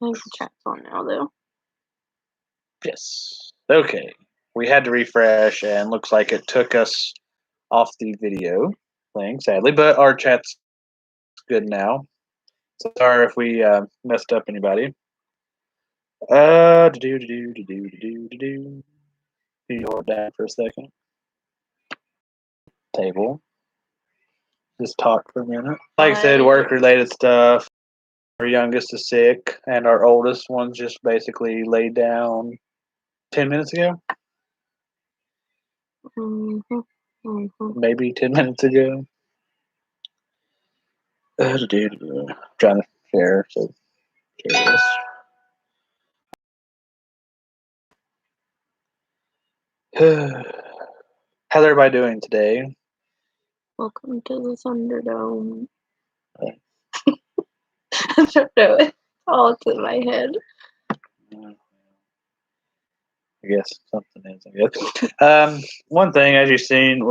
I think the chat's on now, though. Yes. Okay. We had to refresh, and looks like it took us off the video thing, sadly, but our chat's good now. Sorry if we messed up anybody. Can you hold down for a second? Table. Just talk for a minute. Like I said, work-related stuff. Our youngest is sick, and our oldest one's just basically laid down 10 minutes ago. Maybe 10 minutes ago. Trying to share, so share this. How's everybody doing today? Welcome to the Thunderdome. I don't know. It's all in my head. I guess something is, I guess. One thing, as you've seen,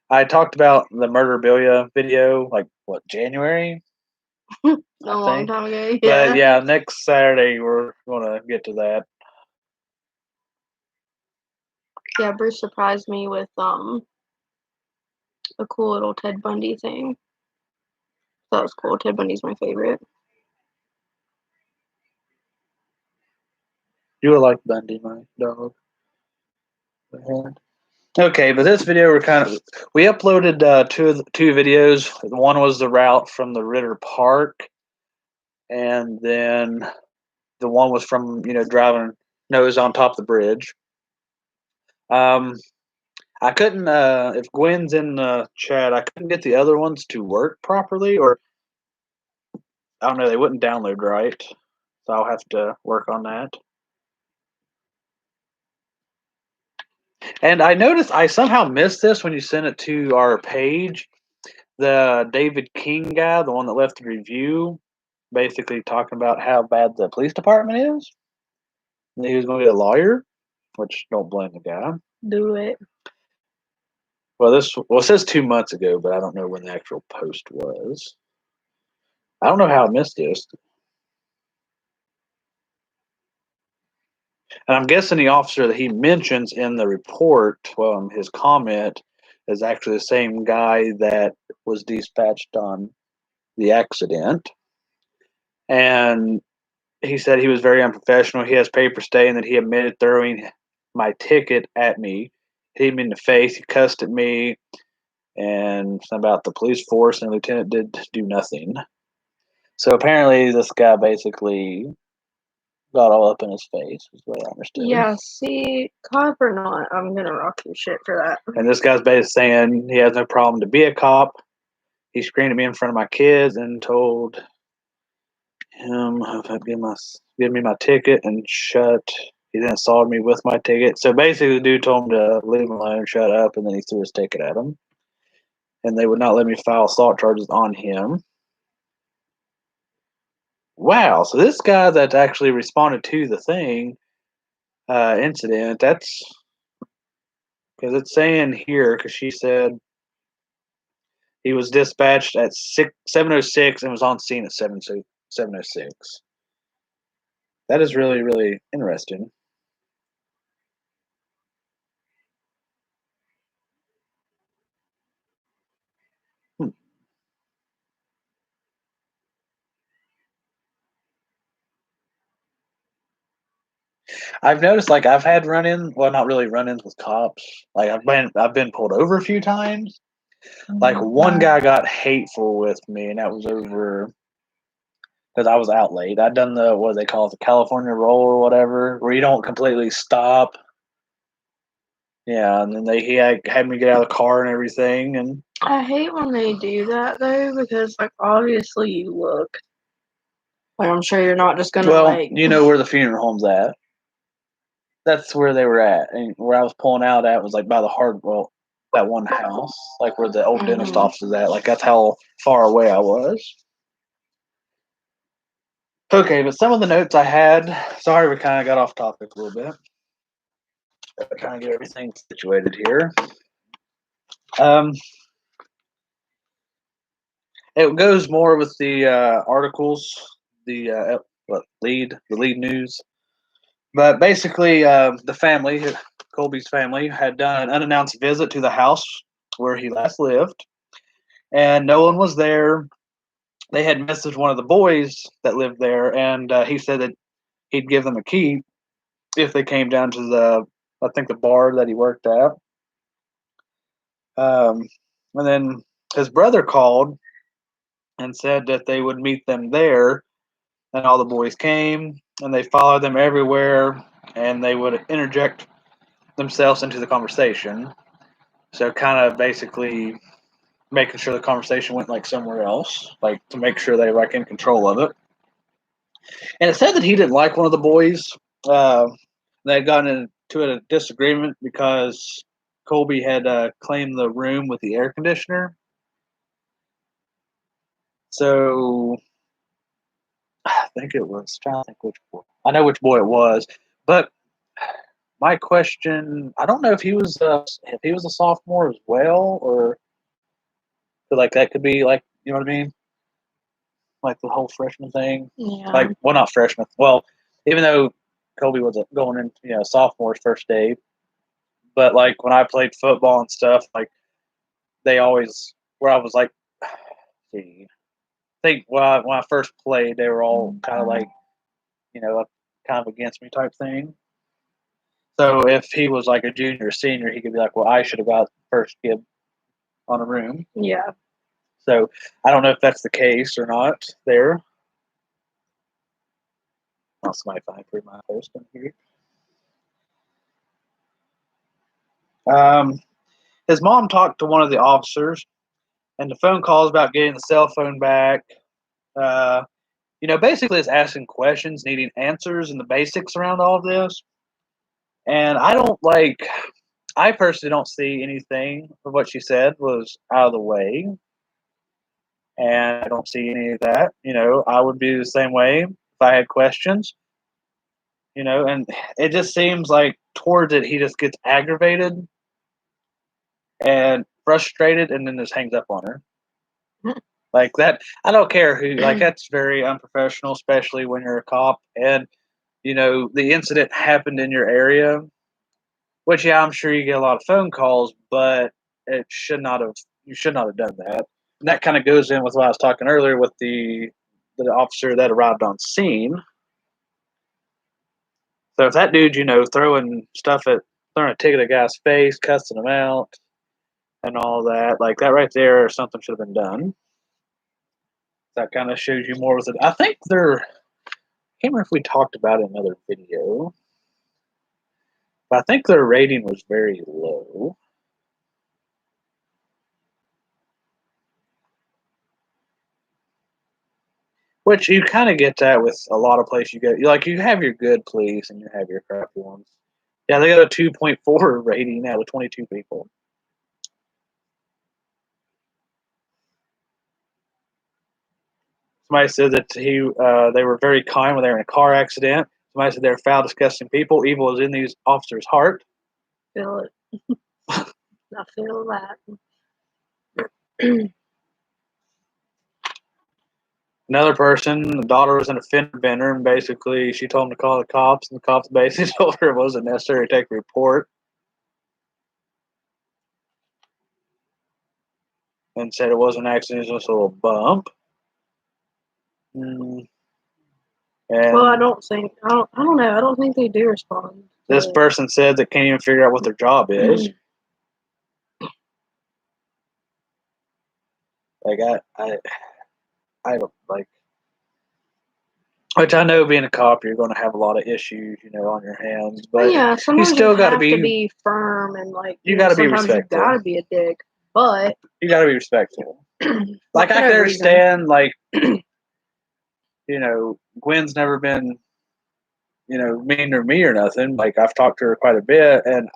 I talked about the Murderabilia video, like, what, January? A long time ago, yeah. But yeah, next Saturday we're going to get to that. Yeah, Bruce surprised me with a cool little Ted Bundy thing. That was cool. Ted Bundy's my favorite. You would like Bundy, my dog. Okay, but this video we uploaded two videos. One was the route from the Ritter Park, and then the one was from driving nose on top of the bridge. I couldn't. If Gwen's in the chat, I couldn't get the other ones to work properly, or I don't know. They wouldn't download right, so I'll have to work on that. And I noticed I somehow missed this when you sent it to our page. The David King guy, the one that left the review, basically talking about how bad the police department is. And he was going to get a lawyer, which don't blame the guy. Do it. Well, it says 2 months ago, but I don't know when the actual post was. I don't know how I missed this. And I'm guessing the officer that he mentions in the report, well, his comment, is actually the same guy that was dispatched on the accident. And he said he was very unprofessional. He has paper saying that he admitted throwing my ticket at me. He hit me in the face. He cussed at me. And about the police force, and the lieutenant did do nothing. So apparently this guy basically got all up in his face, is what I understood. Yeah, see, cop or not, I'm going to rock your shit for that. And this guy's basically saying he has no problem to be a cop. He screamed at me in front of my kids and told him, give me my ticket and shut. He then assaulted me with my ticket. So basically the dude told him to leave him alone, shut up, and then he threw his ticket at him. And they would not let me file assault charges on him. Wow, so this guy that actually responded to the incident, that's because it's saying here, because she said he was dispatched at 7:06 and was on scene at 7:06. That is really, really interesting. I've noticed, like, I've had not really run-ins with cops. Like, I've been pulled over a few times. Like, one guy got hateful with me, and that was over because I was out late. I'd done what they call it, the California roll or whatever, where you don't completely stop. Yeah, and then he had me get out of the car and everything. And I hate when they do that, though, because, like, obviously you look. Like, I'm sure you're not just going to, you know where the funeral home's at. That's where they were at. And where I was pulling out at was, like, by that one house, like, where the old dentist office is at. Like, that's how far away I was. Okay, but some of the notes I had, sorry we kind of got off topic a little bit. Trying to get everything situated here. It goes more with the articles, the the lead news. But basically, the family, Colby's family, had done an unannounced visit to the house where he last lived, and no one was there. They had messaged one of the boys that lived there, and he said that he'd give them a key if they came down to I think, the bar that he worked at. And then his brother called and said that they would meet them there, and all the boys came, and they followed them everywhere, and they would interject themselves into the conversation. So kind of basically making sure the conversation went like somewhere else, like to make sure they were like in control of it. And it said that he didn't like one of the boys. They had gotten into a disagreement because Colby had claimed the room with the air conditioner. So I think it was, trying to think which boy. I know which boy it was, but my question, I don't know if he was a sophomore as well, or like that could be like, you know what I mean, like the whole freshman thing. Yeah. Like, well, not freshman. Well, even though Colby was going in, sophomore's first day, but like when I played football and stuff, like they always, where I was like, see, I think when I first played, they were all kind of like, kind of against me type thing. So if he was like a junior or senior, he could be like, well, I should have got first kid on a room. Yeah. So I don't know if that's the case or not there. Not somebody find through my post in here. His mom talked to one of the officers, and the phone calls about getting the cell phone back. Basically it's asking questions, needing answers, and the basics around all of this. And I personally don't see anything of what she said was out of the way. And I don't see any of that. I would be the same way if I had questions. And it just seems like towards it, he just gets aggravated and frustrated and then just hangs up on her. Like that, I don't care who, like that's very unprofessional, especially when you're a cop. And, the incident happened in your area, which, yeah, I'm sure you get a lot of phone calls, but you should not have done that. And that kind of goes in with what I was talking earlier with the officer that arrived on scene. So if that dude, throwing a ticket at a guy's face, cussing him out, and all that, like that right there, something should have been done. That kind of shows you more with it. I think I can't remember if we talked about it in another video, but I think their rating was very low. Which you kind of get that with a lot of places you go. Like, you have your good police and you have your crappy ones. Yeah, they got a 2.4 rating out of 22 people. Somebody said that they were very kind when they were in a car accident. Somebody said they're foul, disgusting people. Evil is in these officers' heart. Feel it. I feel that. Another person, the daughter was an offender bender, and basically she told him to call the cops, and the cops basically told her it wasn't necessary to take a report, and said it wasn't an accident, it was just a little bump. And Well, I don't know. I don't think they do respond. This person said they can't even figure out what their job is. Like I don't like. Which I know, being a cop, you're going to have a lot of issues, on your hands. But yeah, sometimes you still got to be firm and you got to be respectful. You got to be a dick, but you got to be respectful. Like I can understand, like Gwen's never been, mean to me or nothing. Like I've talked to her quite a bit, and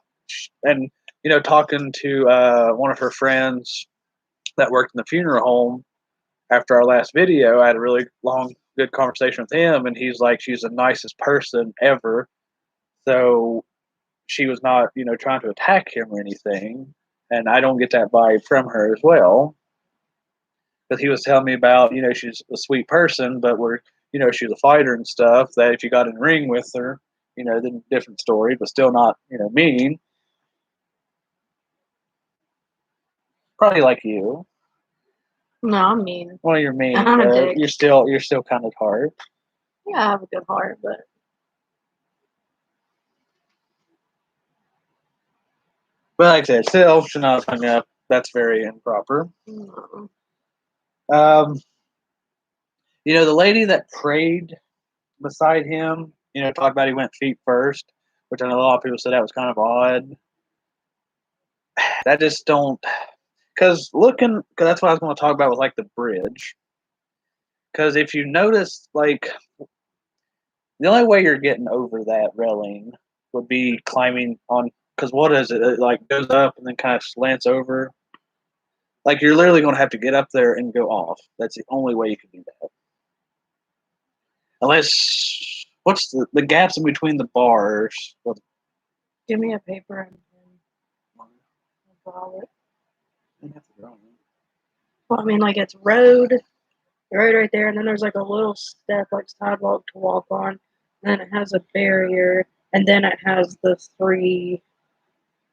talking to one of her friends that worked in the funeral home after our last video, I had a really long, good conversation with him, and he's like, she's the nicest person ever. So she was not, trying to attack him or anything. And I don't get that vibe from her as well. But he was telling me about, she's a sweet person, but we're she was a fighter and stuff, that if you got in the ring with her, then different story, but still not, mean. Probably like you. No, I'm mean. Well, you're mean, I'm a but dick. you're still kind of hard. Yeah, I have a good heart, but like I said, still should not hung up. That's very improper. no. Um, the lady that prayed beside him, talked about he went feet first, which I know a lot of people said that was kind of odd. That just don't, because that's what I was going to talk about with like the bridge. Because if you notice, like, the only way you're getting over that railing would be climbing on. Because what is it? It like goes up and then kind of slants over. Like you're literally going to have to get up there and go off. That's the only way you can do that. Unless, what's the gaps in between the bars? Well, Give me a paper and I'll draw it. Well, I mean, like it's road right there, and then there's like a little step, like sidewalk to walk on, and then it has a barrier, and then it has the 3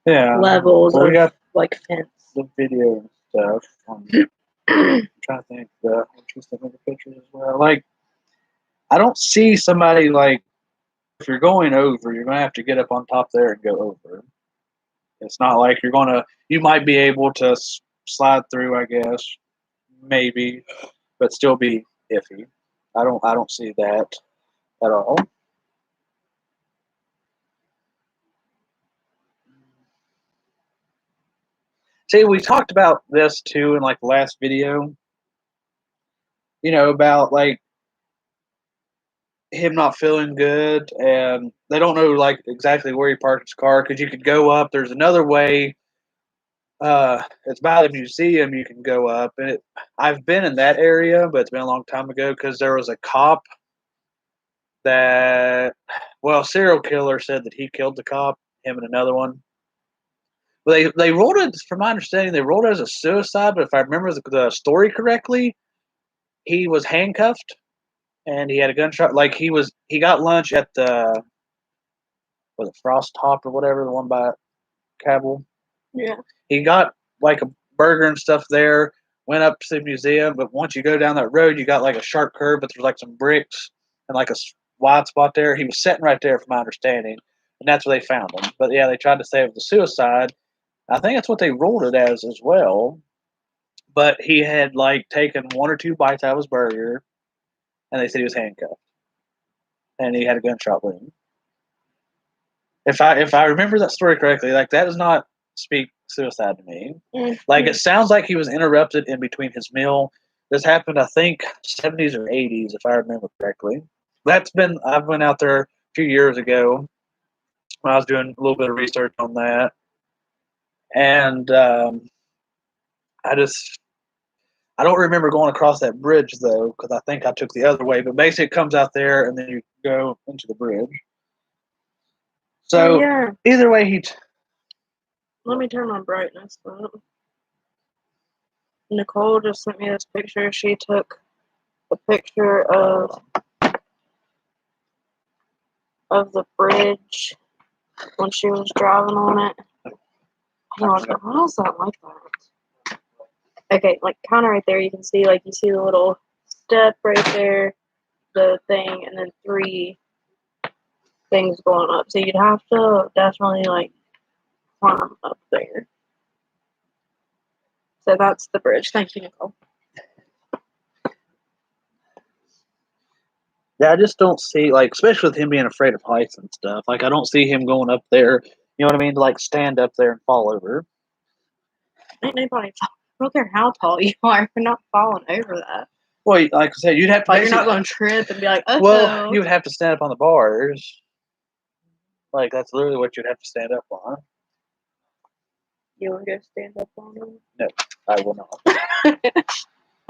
levels well, we got like fence. the video and stuff. I'm trying to think. Just the pictures as well. Like, I don't see somebody like, if you're going over, you're going to have to get up on top there and go over. It's not like you might be able to slide through, I guess, maybe, but still be iffy. I don't see that at all. See, we talked about this too in like the last video, about like him not feeling good, and they don't know like exactly where he parked his car, because you could go up. There's another way. It's by the museum. You can go up, and I've been in that area, but it's been a long time ago, because there was a cop that, well, serial killer said that he killed the cop, him and another one. But they rolled it, from my understanding, they rolled it as a suicide. But if I remember the story correctly, he was handcuffed and he had a gunshot. Like he got lunch at the, was it Frost Top or whatever, the one by Cabell. Yeah. He got like a burger and stuff there. Went up to the museum, but once you go down that road, you got like a sharp curve, but there's like some bricks and like a wide spot there. He was sitting right there, from my understanding, and that's where they found him. But yeah, they tried to say it was a suicide. I think that's what they ruled it as well. But he had like taken 1 or 2 bites out of his burger, and they said he was handcuffed, and he had a gunshot wound. If I remember that story correctly, like that does not speak suicide to me. Mm-hmm. Like it sounds like he was interrupted in between his meal. This happened, I think, 70s or 80s, if I remember correctly. I went out there a few years ago when I was doing a little bit of research on that, and I don't remember going across that bridge though, because I think I took the other way. But basically, it comes out there, and then you go into the bridge. So yeah. Either way, Let me turn my brightness up. Nicole just sent me this picture. She took a picture of the bridge when she was driving on it. How is that like that? Okay, like kind of right there, you can see you see the little step right there, the thing, and then 3 things going up. So you'd have to definitely like climb up there. So that's the bridge. Thank you, Nicole. Yeah, I just don't see, like, especially with him being afraid of heights and stuff. Like, I don't see him going up there. You know what I mean? To like stand up there and fall over. Ain't nobody. I don't care how tall you are. You're not falling over that. Well, like I said, you'd have to. Like you're not going to trip and be like, oh. Well, you would have to stand up on the bars. Like that's literally what you'd have to stand up on. You want to go stand up on him? No, I will not.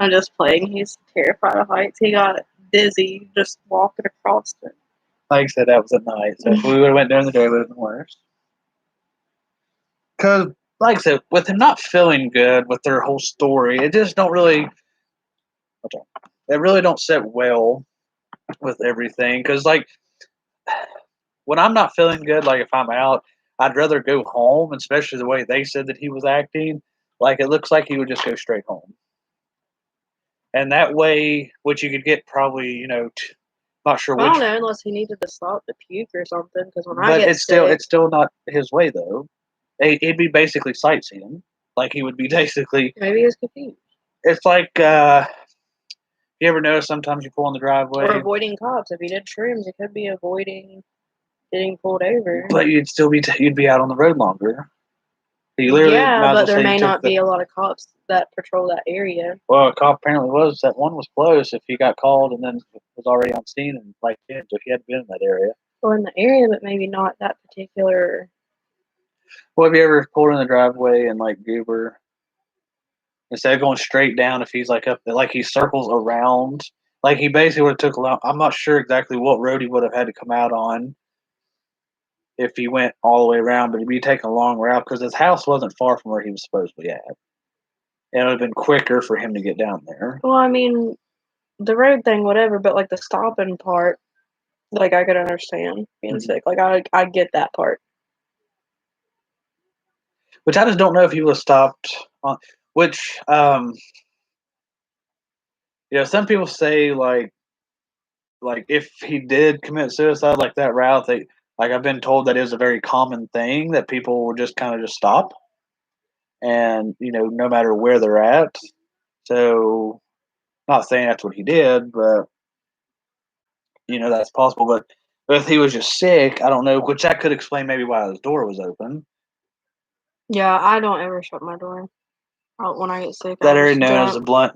I'm just playing. He's terrified of heights. He got dizzy just walking across it. Like I said, that was at night. So if we would have went during the day, it would have been worse. Because, like I said, with him not feeling good with their whole story, it just don't really. It really don't sit well with everything. Because, like, when I'm not feeling good, like if I'm out, I'd rather go home, especially the way they said that he was acting. Like, it looks like he would just go straight home. And that way, which you could get probably, not sure I which, don't know unless he needed to stop to puke or something. Because when I but get sick, it's still not his way though. He'd be basically sightseeing. Like he would be basically. maybe he was confused It's like you ever notice sometimes you pull in the or driveway, avoiding cops. If he did shrooms, he could be avoiding getting pulled over. but you'd be out on the road longer. You literally Yeah, might as but well there say you may took not the. be a lot of cops that patrol that area. Well, a cop apparently was that one was close. If he got called and then was already on scene and like in, so he had been in that area. Well, in the area, but maybe not that particular. Well, have you ever pulled in the driveway and like goober instead of going straight down? If he's like up, like he circles around, like he basically would have took a lot. I'm not sure exactly what road he would have had to come out on if he went all the way around, but he'd be taking a long route because his house wasn't far from where he was supposedly at. And it would have been quicker for him to get down there. Well, I mean, the road thing, whatever, but like the stopping part, like I could understand being sick. Like I get that part. Which I just don't know if he would have stopped on. Which, some people say like if he did commit suicide like that route, they like I've been told that is a very common thing that people will just kind of just stop, and no matter where they're at. So, not saying that's what he did, but that's possible. But if he was just sick, I don't know. Which that could explain maybe why his door was open. Yeah, I don't ever shut my door out when I get sick. That I area just known as the don't. Blunt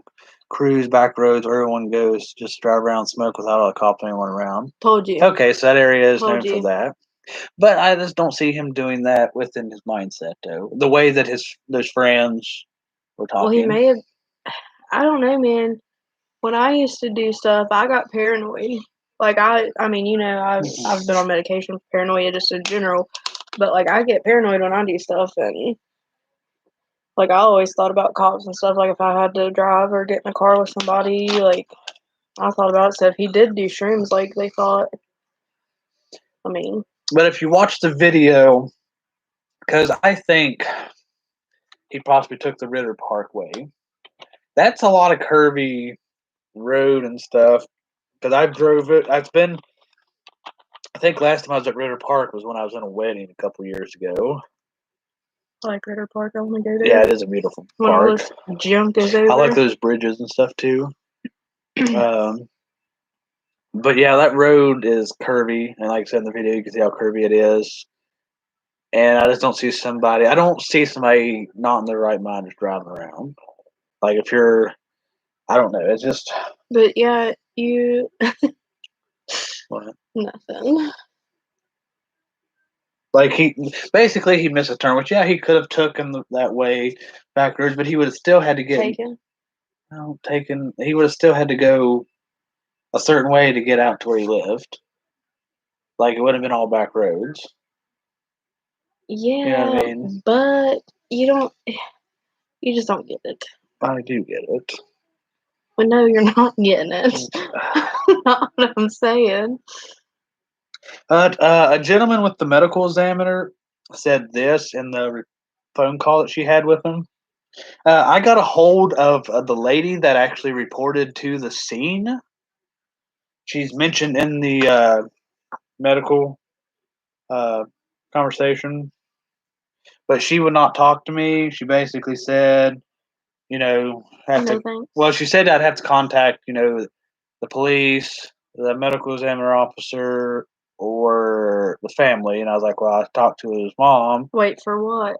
Cruise back roads where everyone goes just drive around, smoke without a cop or anyone around. Told you. Okay, so that area is Told known for you. that. But I just don't see him doing that within his mindset, though. The way that those friends were Well, he talking. may have. I don't know, man. When I used to do stuff, I got paranoid. Like I mean, I've been on medication for paranoia just in general, but like I get paranoid when I do stuff, and like I always thought about cops and stuff. Like if I had to drive or get in a car with somebody, like I thought about it. So if he did do shrooms, like they thought. I mean, But if you watch the video, because I think he possibly took the Ritter Parkway. That's a lot of curvy road and stuff. Because I drove it. I think last time I was at Ritter Park was when I was in a wedding a couple years ago. I like Ritter Park. I want to go there. Yeah, it is a beautiful When all park. this junk is I like over. those bridges and stuff too. But yeah, that road is curvy, and like I said in the video, you can see how curvy it is. And I just don't see somebody. I don't see somebody not in their right mind just driving around. Like if you're, I don't know. It's just But yeah, you what? nothing. Like he missed a turn, which yeah, he could have taken that way backwards, but he would have still had to get Taken. no taken. He would have still had to go a certain way to get out to where he lived. Like it would have been all back roads. You know what Yeah, I mean? but you don't. You just don't get it. I do get it. But no, you're not getting it. Not what I'm saying. A gentleman with the medical examiner said this in the phone call that she had with him. I got a hold of the lady that actually reported to the scene. She's mentioned in the medical uh, conversation, but she would not talk to me. She basically said, have No to. thanks. Well, she said I'd have to contact, the police, the medical examiner officer, or the family. And I was like, well, I talked to his mom, Wait for what?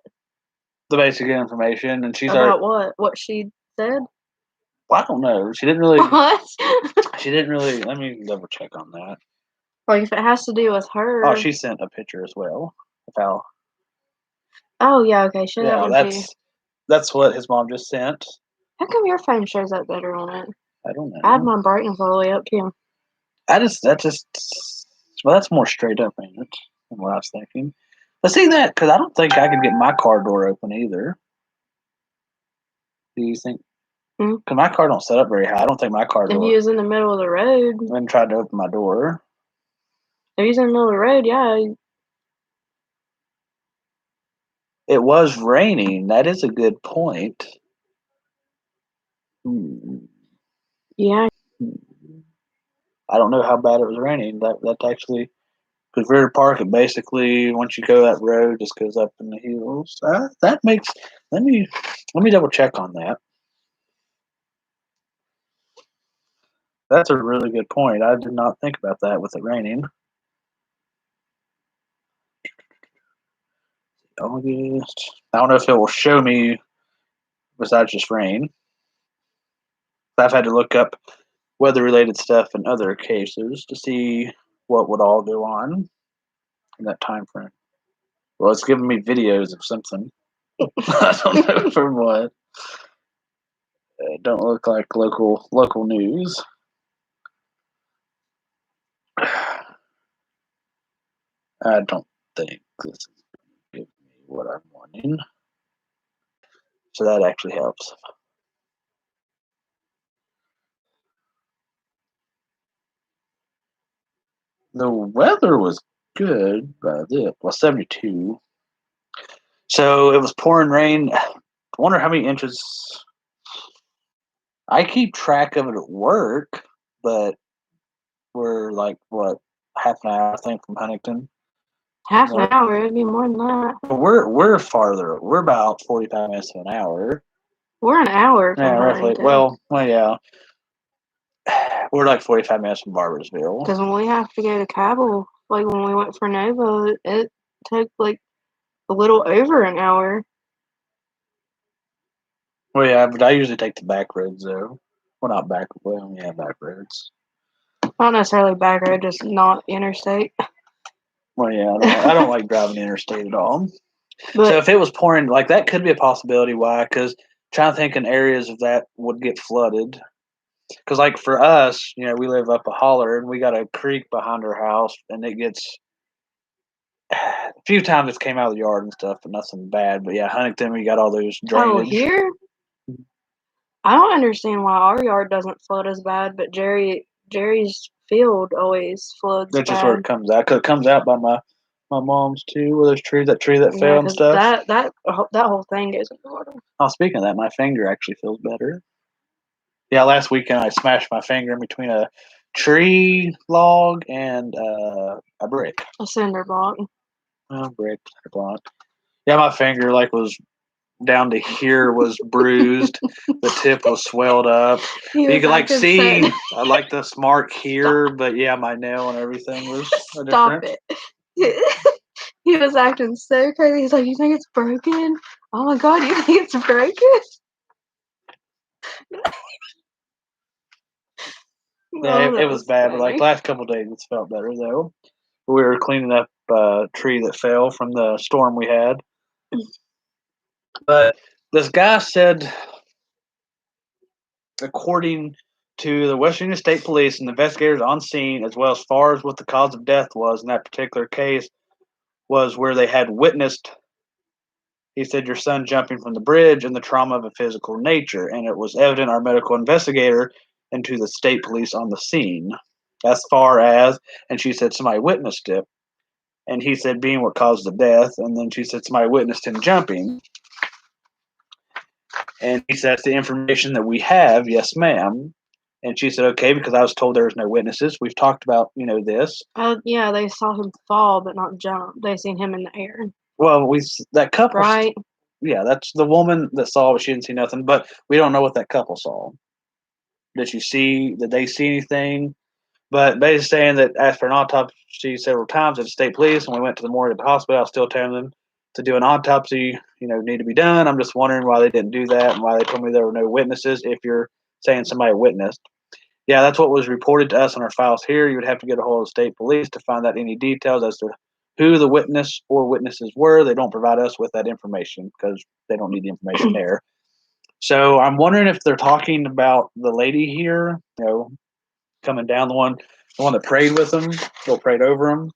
the basic information, and she's like, About what? What she said? well, I don't know. She didn't really. What? She didn't really. Let me double check on that. Like if it has to do with Oh, her. she sent a picture as well of how. Oh yeah, okay. Show that Yeah, one too. that's what his mom just sent. How come your phone shows up better on it? I don't I had know. my brightness all the way up too. Well, that's more straight up, ain't it? Than what I was thinking. But see that, because I don't think I could get my car door open either. Do you think? Because my car don't set up very high. I don't think my car If door. he was in the middle of the road, And tried to open my door. if he's in the middle of the road, yeah. It was raining. That is a good point. Yeah. I don't know how bad it was raining. That's actually, because River Park, it basically, once you go that road, just goes up in the hills. That makes. Let me double check on that. That's a really good point. I did not think about that with it raining. August. I don't know if it will show me besides just rain. I've had to look up weather-related stuff in other cases to see what would all go on in that time frame. Well, it's giving me videos of something. I don't know from what. It don't look like local news. I don't think this is going to give me what I'm wanting. So that actually helps. The weather was good by this. Well, 72. So it was pouring rain. I wonder how many inches. I keep track of it at work, but we're like, what, half an hour, I think, from Huntington. Half an hour, it'd be more than that. We're farther. We're about 45 minutes to an hour. We're an hour from roughly. Huntington. Well, yeah. We're like 45 minutes from Barbersville. Because when we have to go to Cabell, like when we went for Nova, it took like a little over an hour. Well, yeah, but I usually take the back roads, though. Well, not back. Well, yeah, back roads. Not necessarily back road, just not interstate. Well, yeah, I don't like driving interstate at all. But so if it was pouring, like that could be a possibility. Why? Because trying to think in areas of that would get flooded. Because like for us, we live up a holler and we got a creek behind our house, and it gets a few times it's came out of the yard and stuff, but nothing bad. But yeah, Huntington, we got all those drainage. here, I don't understand why our yard doesn't flood as bad, but Jerry's field always floods. That's just where it comes out. Cause it comes out by my mom's too, where there's trees, that tree that fell and stuff. That whole thing goes in the water. Oh, speaking of that, my finger actually feels better. Yeah, last weekend I smashed my finger in between a tree log and a brick. A cinder block. Brick, cinder block. Yeah, my finger was down to here was bruised. The tip was swelled up. You could see the mark here, but yeah, my nail and everything was different. Stop it. He was acting so crazy. He's like, "You think it's broken? Oh my god, you think it's broken?" Yeah, it was bad, but last couple of days it's felt better though. We were cleaning up a tree that fell from the storm we had. But this guy said, according to the West Virginia State Police and investigators on scene, as well as far as what the cause of death was in that particular case, was where they had witnessed, he said, your son jumping from the bridge and the trauma of a physical nature. And it was evident our medical investigator and to the state police on the scene. As far as, and she said somebody witnessed it. And he said being what caused the death. And then she said somebody witnessed him jumping. And he said, that's the information that we have. Yes, ma'am. And she said, okay, because I was told there was no witnesses. We've talked about, this. Yeah, they saw him fall, but not jump. They seen him in the air. Well, that couple. Right. Yeah, that's the woman that saw it. She didn't see nothing, but we don't know what that couple saw. Did they see anything? But basically saying that asked for an autopsy several times at the state police, and we went to the morgue at the hospital. I was still telling them to do an autopsy, need to be done. I'm just wondering why they didn't do that and why they told me there were no witnesses if you're saying somebody witnessed. Yeah, that's what was reported to us on our files here. You would have to get a hold of the state police to find out any details as to who the witness or witnesses were. They don't provide us with that information because they don't need the information there. So I'm wondering if they're talking about the lady here, coming down, the one that prayed with them, or prayed over them.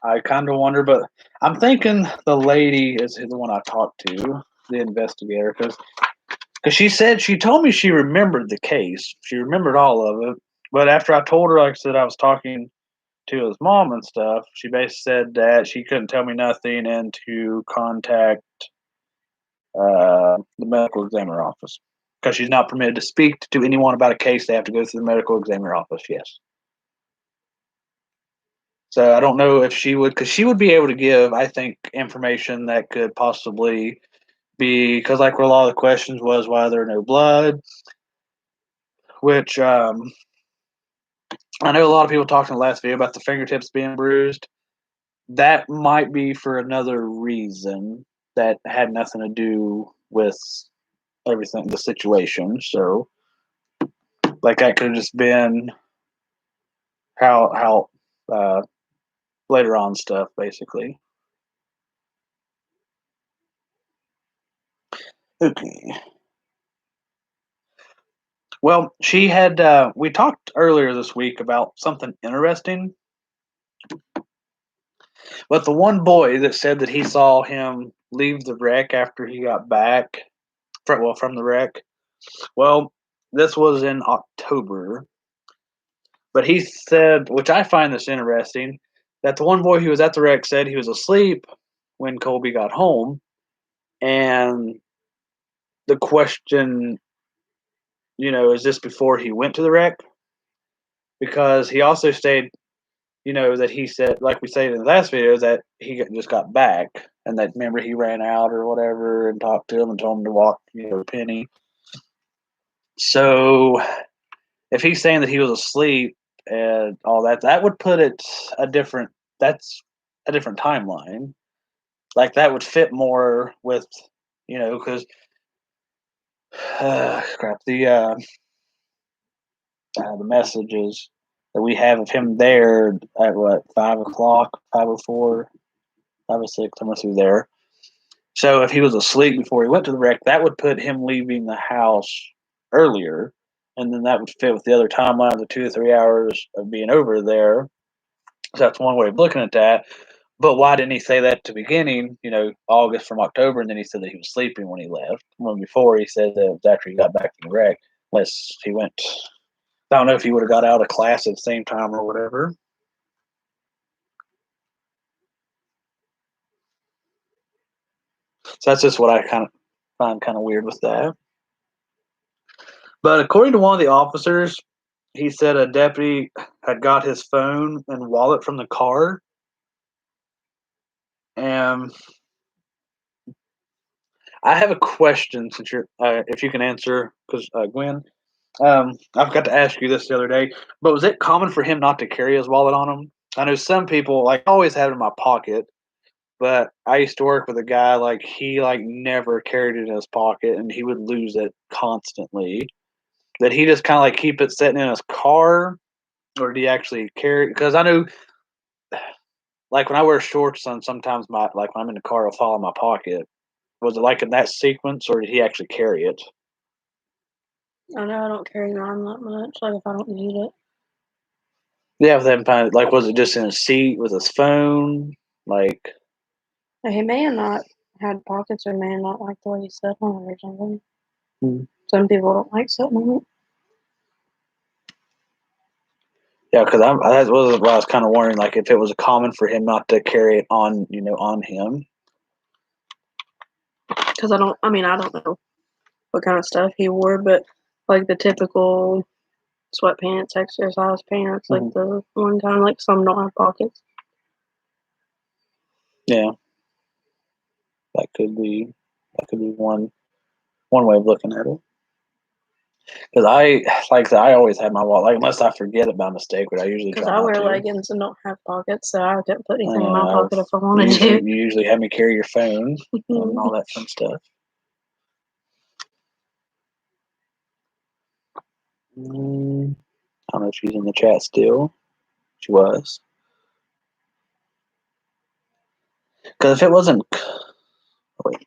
I kind of wonder, but I'm thinking the lady is the one I talked to, the investigator, because Because she told me she remembered the case. She remembered all of it. But after I told her, like I said, I was talking to his mom and stuff, she basically said that she couldn't tell me nothing and to contact the medical examiner office. Because she's not permitted to speak to anyone about a case. They have to go through the medical examiner office, yes. So I don't know if she would, because she would be able to give, I think, information that could possibly be, because like where a lot of the questions was why there no blood, which I know a lot of people talked in the last video about the fingertips being bruised. That might be for another reason that had nothing to do with everything, the situation. So, like that could have just been how later on stuff, basically. Okay. Well, she had. We talked earlier this week about something interesting. But the one boy that said that he saw him leave the wreck after he got back, from the wreck. Well, this was in October. But he said, which I find this interesting, that the one boy who was at the wreck said he was asleep when Colby got home. And the question, is this before he went to the wreck? Because he also stated, that he said, like we said in the last video, that he just got back. And that, remember, he ran out or whatever and talked to him and told him to walk, Penny. So if he's saying that he was asleep and all that, that would put it that's a different timeline. Like that would fit more with, because the messages that we have of him there at what 5:00, 5:04, 5:06, I must be there. So if he was asleep before he went to the wreck, that would put him leaving the house earlier, and then that would fit with the other timeline of the 2 or 3 hours of being over there. So that's one way of looking at that. But why didn't he say that at the beginning, August from October, and then he said that he was sleeping when he left? When before he said that it was after he got back from the wreck, unless he went. I don't know if he would have got out of class at the same time or whatever. So that's just what I kind of find kind of weird with that. But according to one of the officers, he said a deputy had got his phone and wallet from the car. And I have a question, since you're, if you can answer, because Gwen, I forgot to ask you this the other day, but was it common for him not to carry his wallet on him? I know some people, like, I always had it in my pocket, but I used to work with a guy, like, he, like, never carried it in his pocket, and he would lose it constantly. Did he just kind of, like, keep it sitting in his car, or did he actually carry it? Because I know, like, when I wear shorts, sometimes like, when I'm in the car, it'll fall in my pocket. Was it, like, in that sequence, or did he actually carry it? I know I don't carry mine that much, like if I don't need it. Yeah, but then like, was it just in his seat with his phone? Like, He may have not had pockets, or may have not liked the way he sat on it or something. Hmm. Some people don't like sitting on it. Yeah, because that was what I was kind of wondering, like, if it was common for him not to carry it on, on him. Because I don't know what kind of stuff he wore, but like the typical sweatpants, exercise pants, like the one kind, like some don't have pockets. Yeah, that could be one way of looking at it. Because I always have my wallet, like, unless I forget it by mistake, but I usually try Because I not wear to. leggings and don't have pockets, so I couldn't put anything in my pocket if I wanted to. You usually have me carry your phone and all that fun stuff. I don't know if she's in the chat still. She was. Because if it wasn't, wait,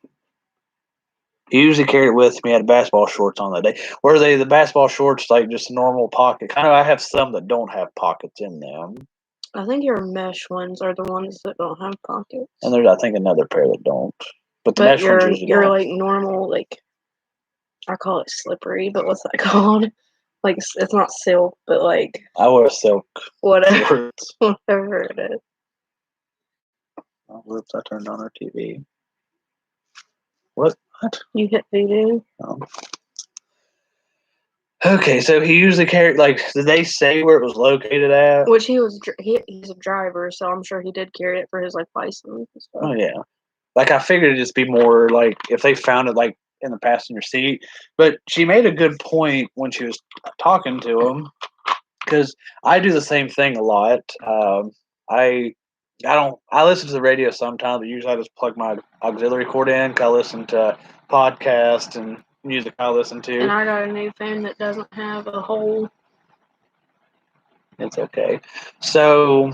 he usually carried it with me. Had basketball shorts on that day. Were they the basketball shorts, like just a normal pocket? Kind of. I have some that don't have pockets in them. I think your mesh ones are the ones that don't have pockets. And there's, I think, another pair that don't. But the But mesh ones usually your don't. like normal, like I call it slippery, but what's that called? Like, it's not silk, but like I wear silk whatever, shorts. whatever it is. Oh, whoops! I turned on our TV. What? You hit voodoo. Oh. Okay, so he usually carried, like, did they say where it was located at? Which he's a driver, so I'm sure he did carry it for his like license and stuff. Oh, yeah. Like, I figured it'd just be more, like, if they found it, like, in the passenger seat. But she made a good point when she was talking to him, because I do the same thing a lot. I listen to the radio sometimes, but usually I just plug my auxiliary cord in, 'cause I listen to podcasts and music I listen to. And I got a new phone that doesn't have a hole. It's okay. So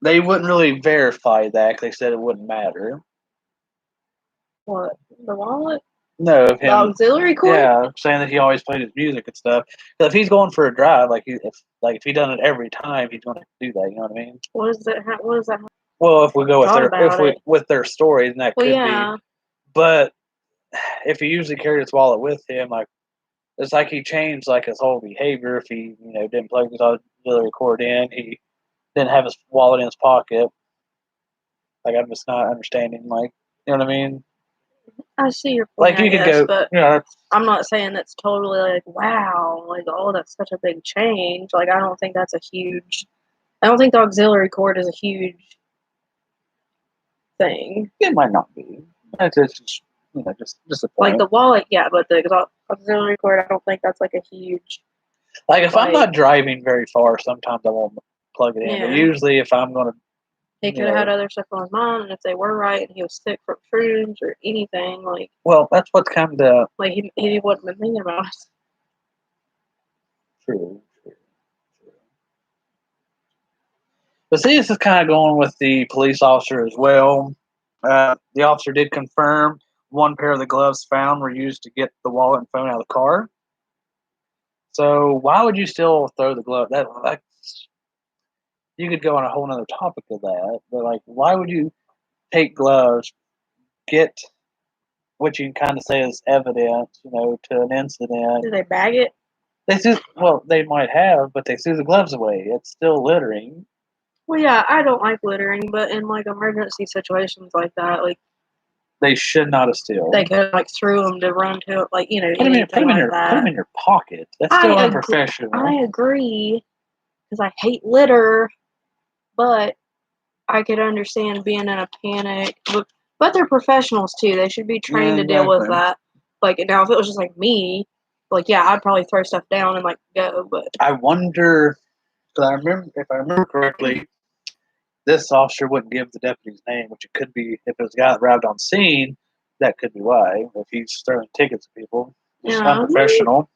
they wouldn't really verify that. They said it wouldn't matter. What? The wallet? No, The him. auxiliary cord? Yeah, saying that he always played his music and stuff. But if he's going for a drive, if he done it every time, he's going to do that. You know what I mean? What does that? What does that? Well, if we go with Thought about it. with their stories, and that Well, could yeah. be. But if he usually carried his wallet with him, like it's like he changed like his whole behavior. If he didn't plug his auxiliary cord in, he didn't have his wallet in his pocket. Like I'm just not understanding. Like you know what I mean? I see your point. Like you could go. But Yeah, I'm not saying that's totally like wow, like oh that's such a big change. Like I don't think that's a huge. I don't think the auxiliary cord is a huge thing. it might not be. It's just just a point. Like the wallet, yeah, but the auxiliary cord, I don't think that's like a huge. Like if I'm not driving very far, sometimes I won't plug it in. Yeah. But usually, if I'm gonna, He could have had other stuff on his mind, and if they were right, and he was sick from shrooms or anything, like well, that's what's kind of he wouldn't have been thinking about it. true. But see, this is kind of going with the police officer as well. The officer did confirm one pair of the gloves found were used to get the wallet and phone out of the car. So why would you still throw the glove? You could go on a whole other topic of that, but like, why would you take gloves, get what you can kind of say is evidence, to an incident? Did they bag it? They might have, but they threw the gloves away. It's still littering. Well, yeah, I don't like littering, but in like emergency situations like that, like they should not have still. They could like threw them to run to it, like put them in your pocket. That's still unprofessional. I agree, because I hate litter, but I could understand being in a panic. But they're professionals too. They should be trained to deal with that. Like now, if it was just like me, like yeah, I'd probably throw stuff down and like go. But I wonder, because if I remember correctly, this officer wouldn't give the deputy's name, which it could be if it was a guy that arrived on scene. That could be why. If he's throwing tickets at people, it's unprofessional.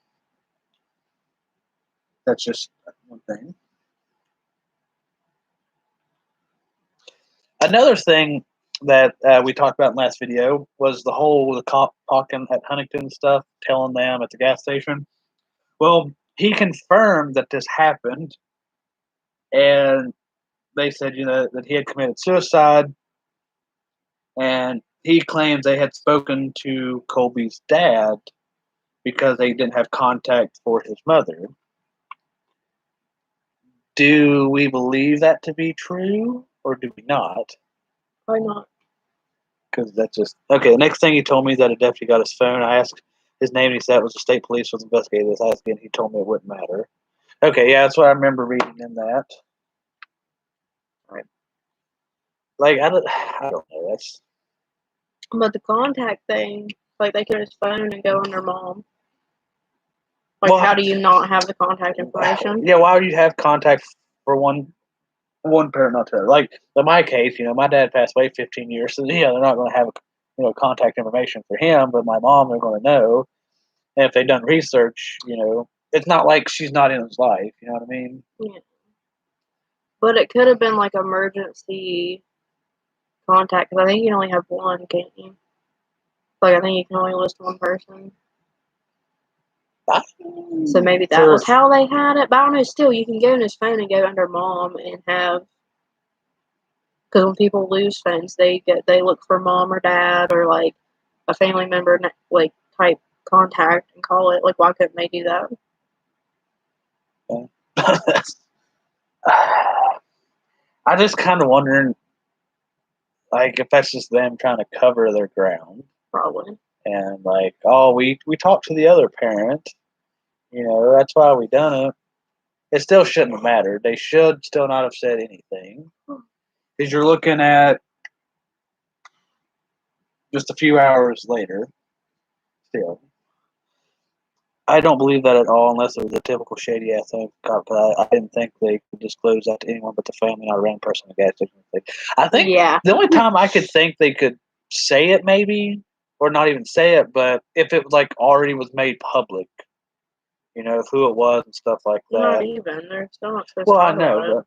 That's just one thing. Another thing that we talked about in last video was the cop talking at Huntington stuff, telling them at the gas station. Well, he confirmed that this happened, and they said, that he had committed suicide, and he claims they had spoken to Colby's dad because they didn't have contact for his mother. Do we believe that to be true, or do we not? Why not? Because that's just okay. The next thing he told me is that a deputy got his phone. I asked his name, and he said it was the state police was investigating this. I asked again, he told me it wouldn't matter. Okay, yeah, that's what I remember reading in that. Right. Like I don't know. That's. But the contact thing, like they could his phone and go on their mom. Like, how do you not have the contact information? Yeah, why would you have contact for one parent, not the other? Like in my case, my dad passed away 15 years, so they're not going to have contact information for him, but my mom they're going to know. And if they've done research, it's not like she's not in his life. You know what I mean? Yeah. But it could have been like emergency contact, because I think you only have one, can't you? Like I think you can only list one person. So maybe that was how they had it. But I don't know, still, you can go in his phone and go under mom and have, because when people lose phones, they look for mom or dad, or like a family member like type contact and call it. Like, why couldn't they do that? I just kind of wondering, like, if that's just them trying to cover their ground. Probably. And like, oh, we talked to the other parent. You know, that's why we done it. It still shouldn't have mattered. They should still not have said anything. Because you're looking at just a few hours later. Still, I don't believe that at all, unless it was a typical shady ass thing. I didn't think they could disclose that to anyone but the family, not a random person in the gas station. I think the only time I could think they could say it, maybe, or not even say it, but if it like already was made public, you know, of who it was and stuff like that. Not even. They're still not supposed Well, to I talk know, about it. but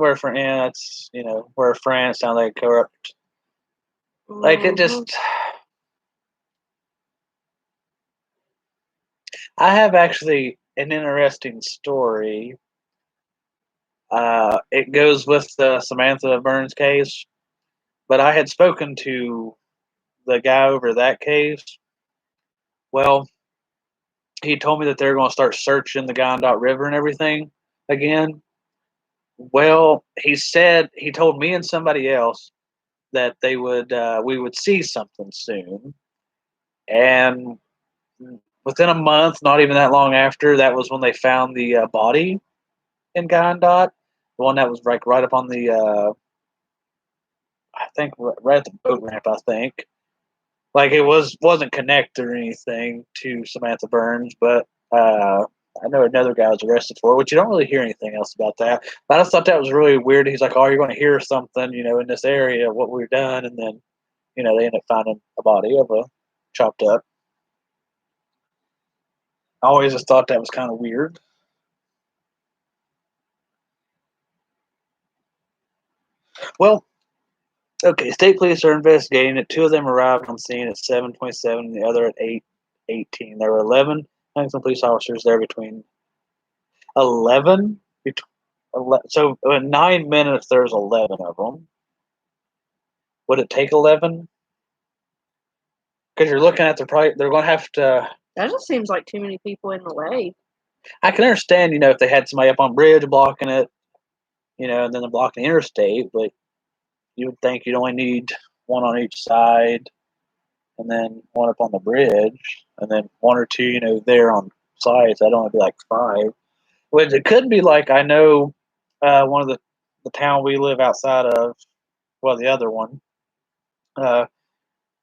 we're friends. Yeah, that's, you know, we're friends. Sound like corrupt. Like, it just. I have actually an interesting story. It goes with the Samantha Burns case, but I had spoken to the guy over that case. Well, he told me that they're going to start searching the Gondot River and everything again. Well, he told me and somebody else that we would see something soon, and within a month, not even that long after, that was when they found the body in Gondot, the one that was like right up on the I think right at the boat ramp. I think like it wasn't connected or anything to Samantha Burns, but I know another guy was arrested for it, which you don't really hear anything else about that. But I just thought that was really weird. He's like, "Oh, you're going to hear something, you know, in this area, what we've done," and then, you know, they end up finding a body of a chopped up. I always just thought that was kind of weird. Well, okay, state police are investigating it. Two of them arrived on scene at 7:27, the other at 8:18. There were 11 Langston police officers there between 11. So in 9 minutes, there's 11 of them. Would it take 11? Because you're looking at they're going to have to. That just seems like too many people in the way. I can understand, you know, if they had somebody up on bridge blocking it, you know, and then they're blocking the interstate, but you would think you'd only need one on each side, and then one up on the bridge, and then one or two, you know, there on sides. That'd only be like 5. Which it could be like, I know one of the town we live outside of, well, the other one, uh,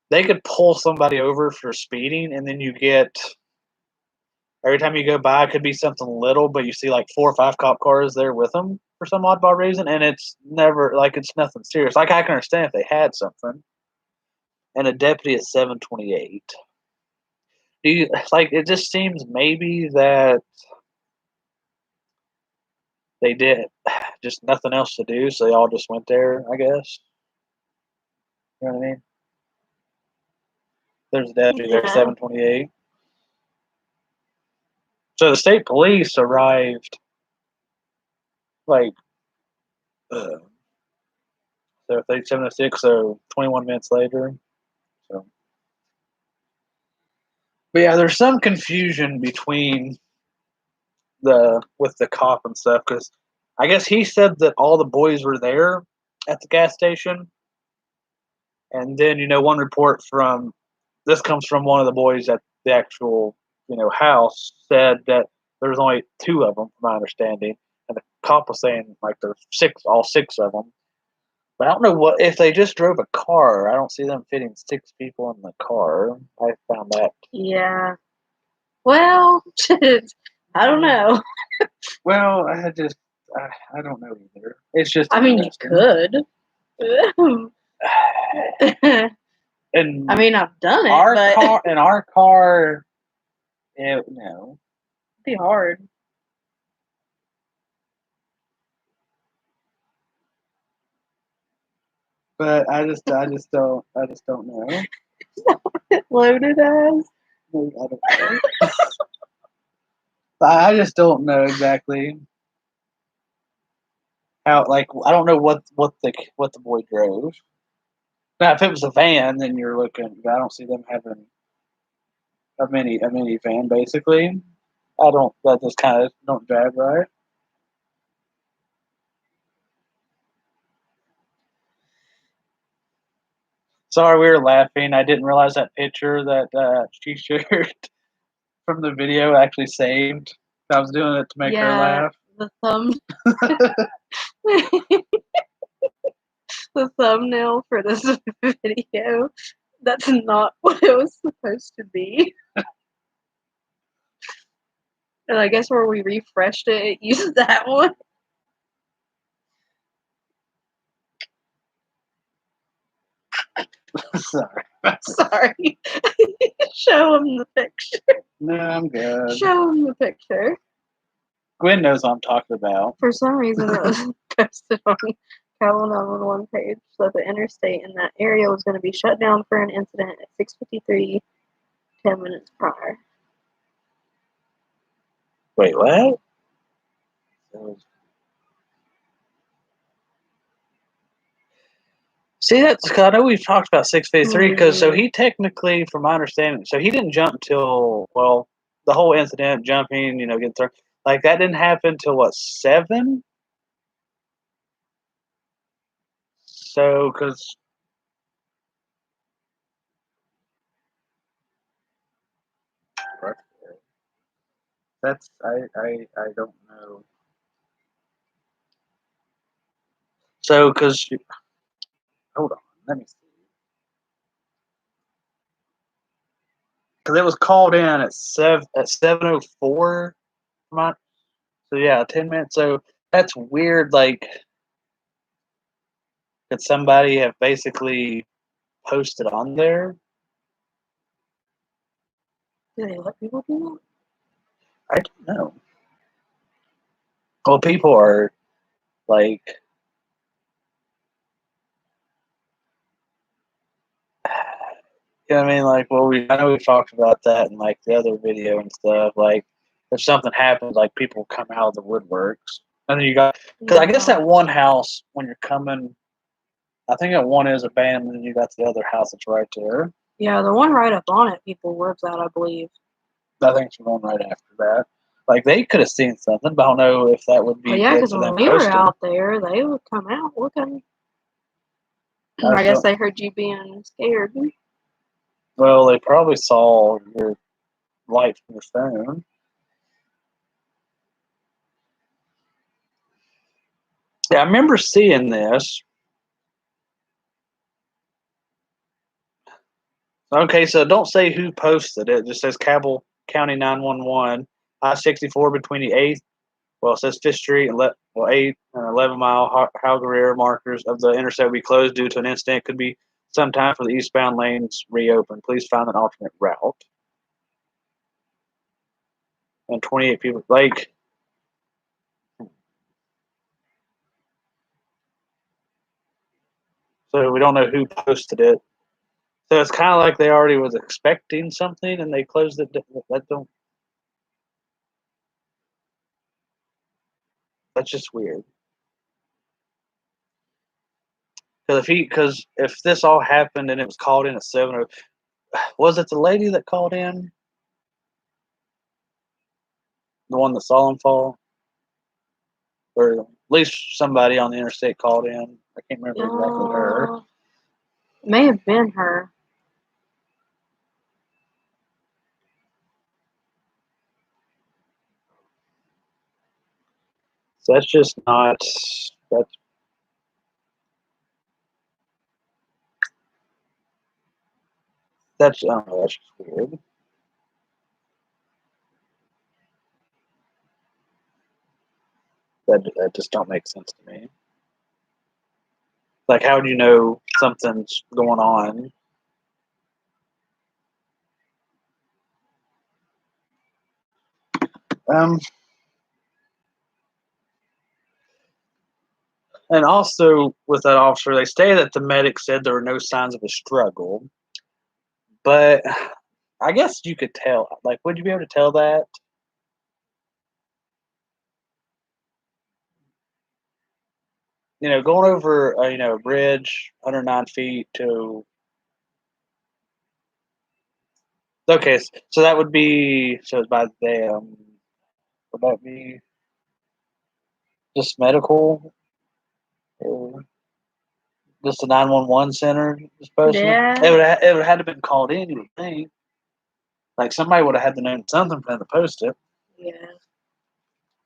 they could pull somebody over for speeding, and then you get every time you go by, it could be something little, but you see like 4 or 5 cop cars there with them for some oddball reason, and it's never like it's nothing serious. Like, I can understand if they had something, and a deputy at 7:28. Do you like? It just seems maybe that they did just nothing else to do, so they all just went there. I guess. You know what I mean? There's a deputy there at 7:28. So the state police arrived like so if they 7:06, so 21 minutes later. So, but yeah, there's some confusion between with the cop and stuff, because I guess he said that all the boys were there at the gas station, and then, you know, one report from this comes from one of the boys at the actual, you know, house, said that there was only 2 of them, from my understanding, and the cop was saying like there's all 6 of them. But I don't know what if they just drove a car. I don't see them fitting 6 people in the car. I found that. Yeah. Well, I don't know. Well, I don't know either. It's just. I mean, you could. And I mean, I've done it, but our car, no, it'd be hard. But I just don't know. Loaded as. I don't know. I just don't know exactly how. Like, I don't know what the boy drove. Now, if it was a van, then you're looking. I don't see them having a minivan. Basically, I don't. That just kind of don't drive right. Sorry, we were laughing. I didn't realize that picture that she shared from the video actually saved. I was doing it to make her laugh. The the thumbnail for this video. That's not what it was supposed to be. And I guess where we refreshed it, it used that one. Sorry. Sorry. Show him the picture. No, I'm good. Show him the picture. Gwen knows what I'm talking about. For some reason, it was posted on Travel 911 page that the interstate in that area was going to be shut down for an incident at 6:53, 10 minutes prior. Wait, what? See, that's because I know we've talked about 653 because so he technically, from my understanding, so he didn't jump till, well, the whole incident, jumping, getting thrown, like that didn't happen till what, 7? So, because that's, I don't know. So, because, hold on, let me see. Because it was called in at 7:04. So yeah, 10 minutes. So that's weird. Like, could somebody have basically posted on there? Do they let people do I don't know. Well, people are like, you know what I mean? Like, well, I know we talked about that in like the other video and stuff. Like, if something happens, like people come out of the woodworks, and then you got, because I guess that one house when you're coming, I think that one is abandoned, and you got the other house that's right there. Yeah, the one right up on it, people lives at, I believe. I think it's the one right after that. Like, they could have seen something, but I don't know if that would be. Well, yeah, because when we were out there, they would come out looking. I guess they heard you being scared. Well, they probably saw your light from your phone. Yeah, I remember seeing this. Okay, so don't say who posted it. It just says Cabell County 911, I-64 between the 8th. Well, it says 5th Street and 8 and 11-mile Hal markers of the interstate will be closed due to an incident. Could be some time for the eastbound lanes reopened. Please find an alternate route. And 28 people, like, so we don't know who posted it. So it's kind of like they already was expecting something and they closed it. That's just weird. Because if this all happened and it was called in at 7, was it the lady that called in? The one that saw him fall? Or at least somebody on the interstate called in. I can't remember exactly her. It may have been her. So that's just not. That's I don't know. That's just weird. That just don't make sense to me. Like, how do you know something's going on? And also with that officer, they say that the medic said there were no signs of a struggle, but I guess you could tell. Like, would you be able to tell that? going over a bridge 109 feet to. Okay, so that would be it's by them. Would that be just medical? Or just a 911 center just posting it? Yeah. It would have had to been called in, you would think. Like somebody would have had to know something for them to post it. Yeah.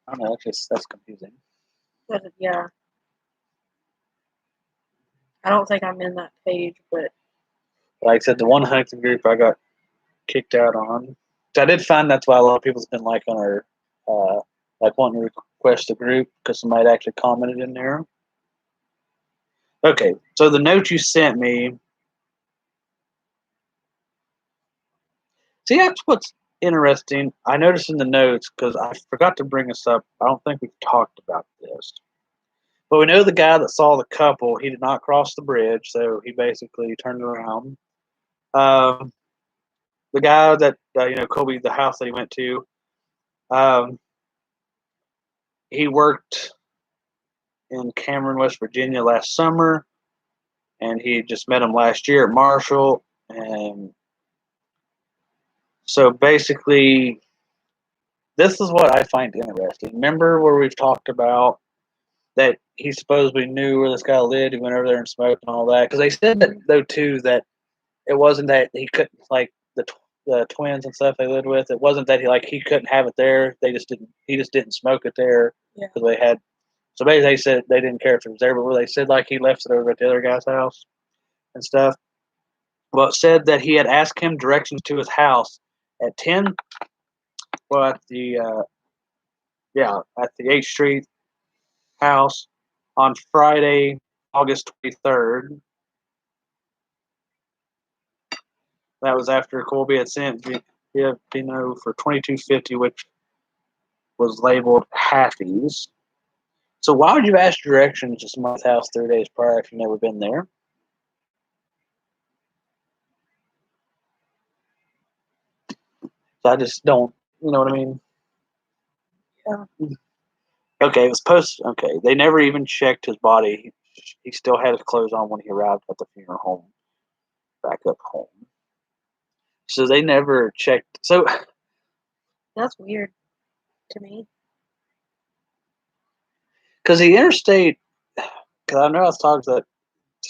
I don't know. That's confusing. But yeah. I don't think I'm in that page, but Like I said, the one hunting group I got kicked out on. So I did find that's why a lot of people's been like on our like wanting to request a group because somebody actually commented in there. Okay, so the note you sent me. See, that's what's interesting. I noticed in the notes because I forgot to bring this up. I don't think we've talked about this. But we know the guy that saw the couple, he did not cross the bridge, so he basically turned around. Um, the guy that, Colby, the house that he went to, um, he worked in Cameron, West Virginia last summer, and he just met him last year at Marshall. And so basically, this is what I find interesting. Remember where we've talked about that he supposedly knew where this guy lived. He went over there and smoked and all that. Because they said that though too that it wasn't that he couldn't like the twins and stuff they lived with. It wasn't that he couldn't have it there. They just didn't. He just didn't smoke it there because they had. So basically, they said they didn't care if it was there, but where they said like he left it over at the other guy's house and stuff. Well, it said that he had asked him directions to his house at 10. Well, at the at the 8th Street house on Friday, August 23rd. That was after Colby had sent Vino for $22.50, which was labeled halfies. So why would you ask directions to someone's house 3 days prior if you've never been there? So I just don't, you know what I mean? yeah. Okay, it was posted. Okay, they never even checked his body. He still had his clothes on when he arrived at the funeral home, back up home. So they never checked. So That's weird to me. because the interstate, because I know I was talking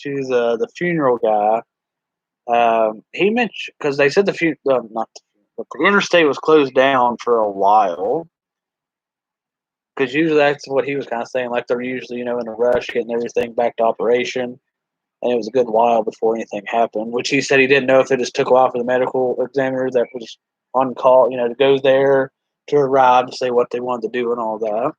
to the funeral guy. He mentioned because they said not but the interstate was closed down for a while. Because usually that's what he was kind of saying, like they're usually in a rush getting everything back to operation, and it was a good while before anything happened. Which he said he didn't know if it just took a while for the medical examiner that was on call, to go there to arrive to say what they wanted to do and all that.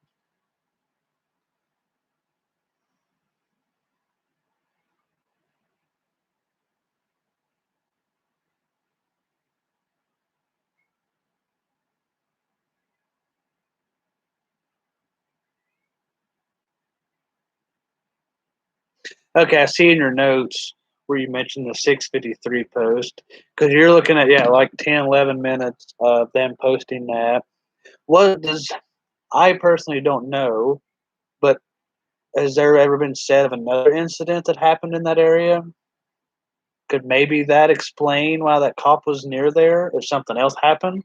Okay, I see in your notes where you mentioned the 6:53 post because you're looking at like 10, 11 minutes of them posting that. What does I personally don't know, but has there ever been said of another incident that happened in that area? Could maybe that explain why that cop was near there if something else happened?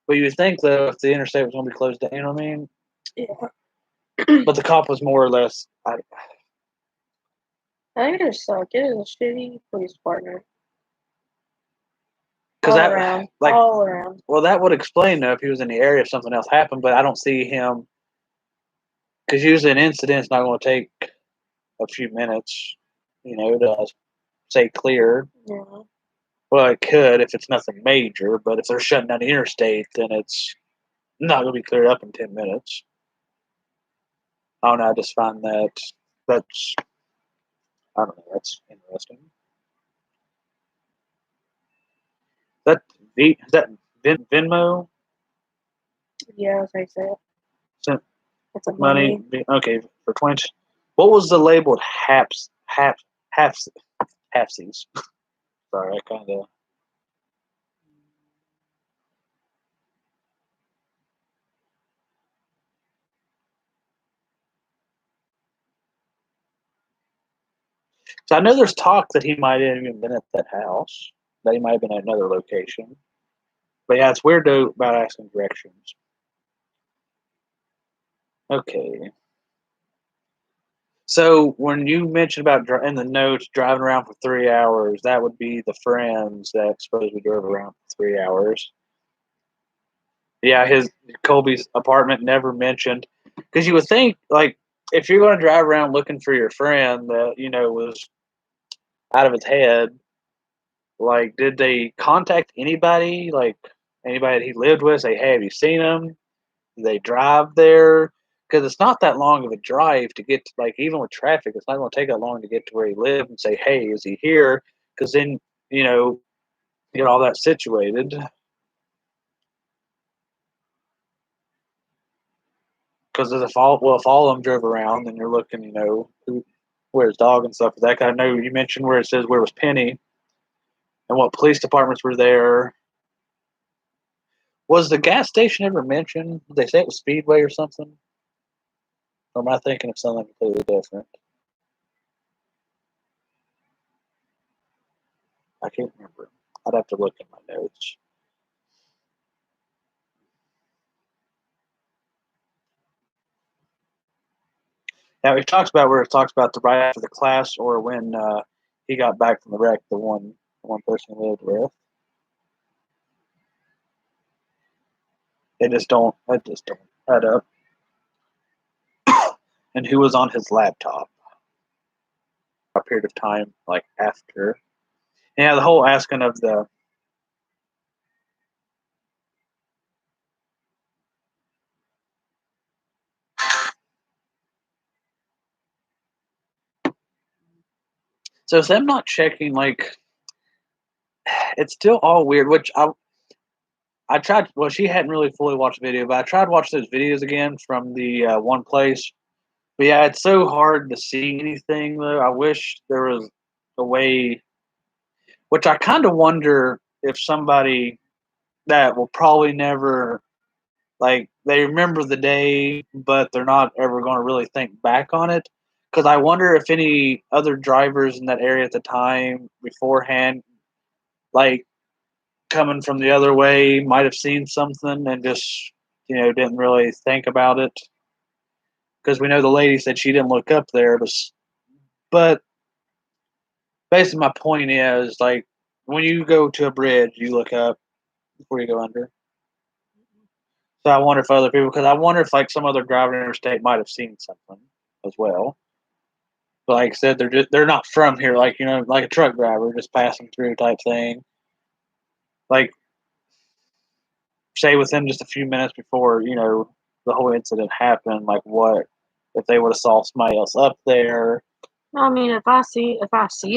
But you would think though if the interstate was going to be closed down, you know what I mean? Yeah. But the cop was more or less. I think it just suck. It is a shitty police partner. Because that Around. like All around. well that would explain though if he was in the area if something else happened, but I don't see him because usually an incident's not going to take a few minutes, to say clear. Yeah. Well, it could if it's nothing major, but if they're shutting down the interstate, then it's not going to be cleared up in 10 minutes. I don't know. I just find that's I don't know. That's interesting. Is that Venmo Yeah, as I said. sent It's a money? money. Okay, for 20. What was the labeled halfsies? Sorry, I kind of. So I know there's talk that he might have even been at that house. That he might have been at another location. But yeah, it's weird though about asking directions. Okay. So when you mentioned about in the notes driving around for 3 hours, that would be the friends that supposedly drove around for 3 hours. Yeah, his Colby's apartment never mentioned, because you would think like if you're going to drive around looking for your friend that was out of his head, like did they contact anybody, like anybody that he lived with? Say, hey, have you seen him? Did they drive there? Because it's not that long of a drive to get to, like, even with traffic, it's not going to take that long to get to where he lived and say, hey, is he here? Because then get all that situated. Because if all of them drove around, then you're looking, where his dog and stuff. That guy, I know you mentioned where it says where was Penny and what police departments were there. Was the gas station ever mentioned? Did they say it was Speedway or something? Or am I thinking of something completely different? I can't remember. I'd have to look in my notes. Now he talks about where it talks about the right after the class or when he got back from the wreck, the one person he lived with. It just don't add up. And who was on his laptop a period of time like after. Yeah, the whole asking of the so it's them not checking, like, it's still all weird, which I tried. Well, she hadn't really fully watched the video, but I tried to watch those videos again from the one place. But yeah, it's so hard to see anything though. I wish there was a way, which I kind of wonder if somebody that will probably never, like, they remember the day, but they're not ever going to really think back on it. Because I wonder if any other drivers in that area at the time beforehand, like coming from the other way, might have seen something and just didn't really think about it. Because we know the lady said she didn't look up there, but basically my point is, like, when you go to a bridge, you look up before you go under. So I wonder if other people, because I wonder if like some other driver in interstate might have seen something as well. But like I said, they're not from here, like like a truck driver just passing through type thing. Like, say within just a few minutes before the whole incident happened, like what if they would have saw somebody else up there? I mean, if I see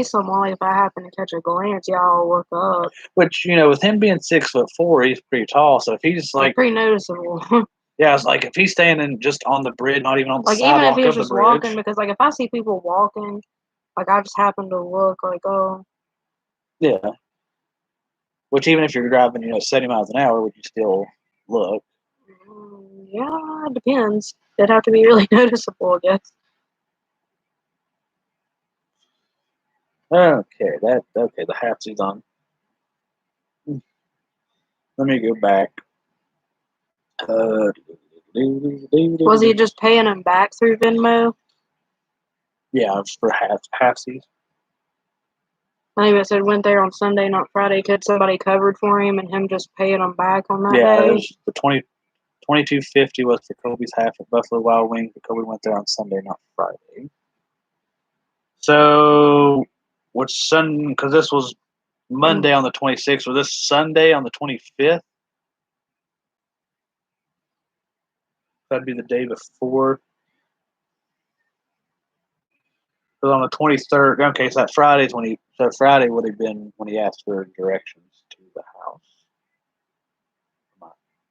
someone, like if I happen to catch a glance, yeah, I'll look up. Which with him being 6'4", he's pretty tall. So if he's like pretty noticeable. yeah, it's like if he's standing just on the bridge, not even on the like even if sidewalk he of was the just bridge. walking, because like if I see people walking, like I just happen to look, like, oh, Yeah. Which even if you're driving 70 miles an hour, would you still look? Yeah, it depends. It'd have to be really noticeable, I guess. Okay, the halfsies on. Let me go back. Was he just paying him back through Venmo? Yeah, for halfsies. Maybe it said went there on Sunday, not Friday. Could somebody covered for him and him just paying him back on that Yeah, day? there's the 2250 was for Colby's half at Buffalo Wild Wings, but Colby went there on Sunday, not Friday. So, which Sun? Because this was Monday on the 26th. Was this Sunday on the 25th? That'd be the day before. Because on the 23rd, okay, so that Friday's when Friday would have been when he asked for directions to the house.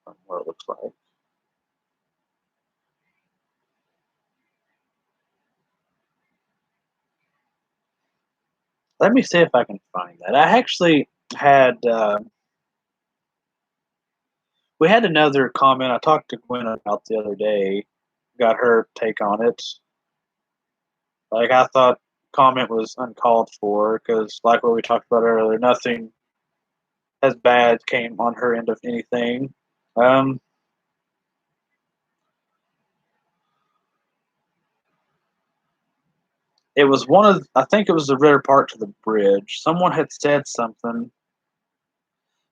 From what it looks like. Let me see if I can find that. I actually had we had another comment I talked to Gwen about the other day. Got her take on it. Like I thought, comment was uncalled for because, like what we talked about earlier, nothing as bad came on her end of anything. It was I think it was the rear part to the bridge. Someone had said something.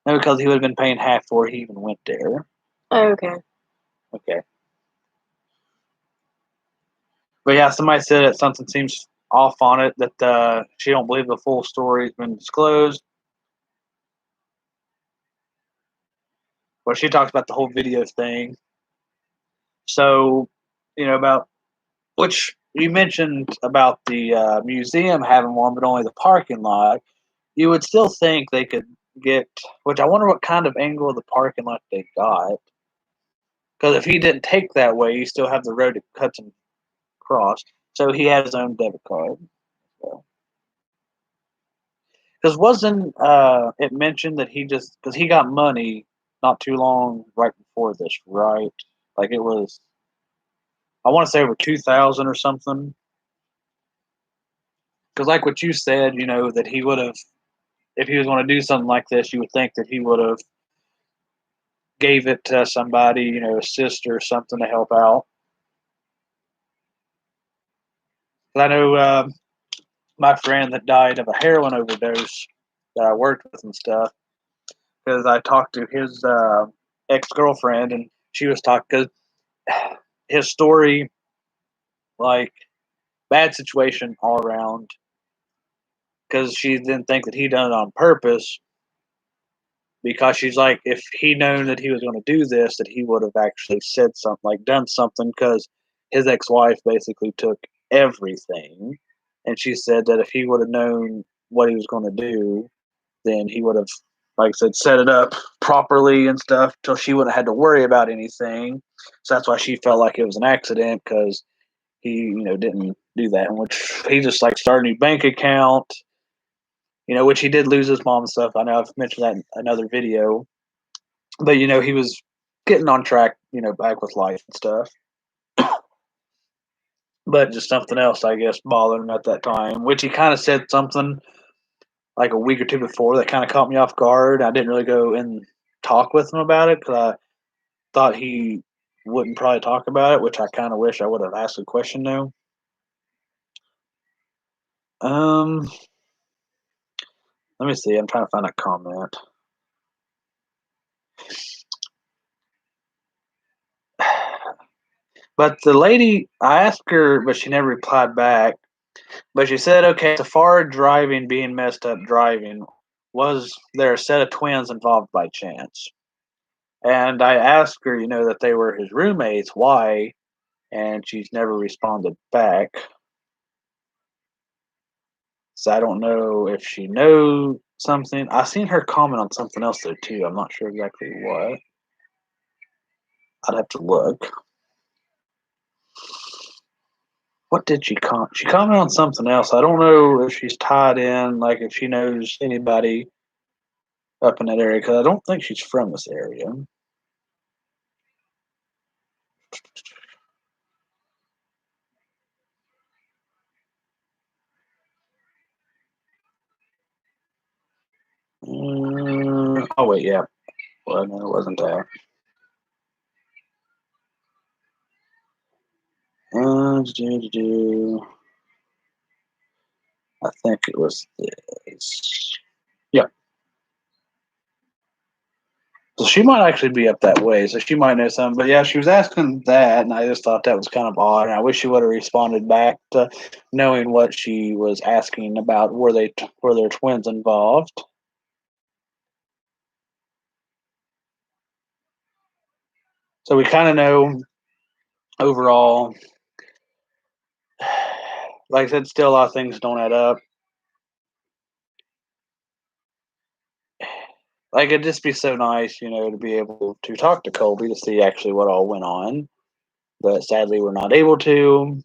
No, because he would have been paying half before he even went there. Oh, okay. Okay. But yeah, somebody said that something seems off on it, that she don't believe the full story has been disclosed. Well, she talks about the whole video thing. So, about which you mentioned about the museum having one, but only the parking lot. You would still think they could get, which I wonder what kind of angle of the parking lot they got. Because if he didn't take that way, you still have the road that cuts him across. So he had his own debit card. Because wasn't it mentioned that because he got money not too long right before this, right? Like it was, I want to say over 2,000 or something. Because like what you said, that he would have, if he was going to do something like this, you would think that he would have gave it to somebody, a sister or something to help out. I know my friend that died of a heroin overdose that I worked with and stuff, because I talked to his ex-girlfriend, and she was talking, because his story, like, bad situation all around, because she didn't think that he done it on purpose, because she's like, if he known that he was going to do this, that he would have actually said something, like done something, because his ex-wife basically took everything, and she said that if he would have known what he was going to do, then he would have, like I said, set it up properly and stuff till she wouldn't have had to worry about anything. So that's why she felt like it was an accident, because he, didn't do that. And which he just like started a new bank account, which he did lose his mom and stuff. I know I've mentioned that in another video, but he was getting on track, back with life and stuff. But just something else, I guess, bothered him at that time, which he kind of said something like a week or two before that kind of caught me off guard. I didn't really go and talk with him about it because I thought he wouldn't probably talk about it, which I kind of wish I would have asked a question though. Let me see. I'm trying to find a comment. But the lady, I asked her, but she never replied back. But she said, okay, Safari driving being messed up driving, was there a set of twins involved by chance? And I asked her, that they were his roommates, why? And she's never responded back. So I don't know if she knows something. I seen her comment on something else though too. I'm not sure exactly what. I'd have to look. What did she comment? She commented on something else. I don't know if she's tied in, like if she knows anybody up in that area, because I don't think she's from this area. Oh wait, yeah. Well, no, it wasn't that. I think it was this. Yeah. So she might actually be up that way, so she might know something. But yeah, she was asking that, and I just thought that was kind of odd. And I wish she would have responded back to knowing what she was asking about. Were there twins involved? So we kind of know overall. Like I said, still a lot of things don't add up. Like it'd just be so nice, to be able to talk to Colby to see actually what all went on. But sadly, we're not able to.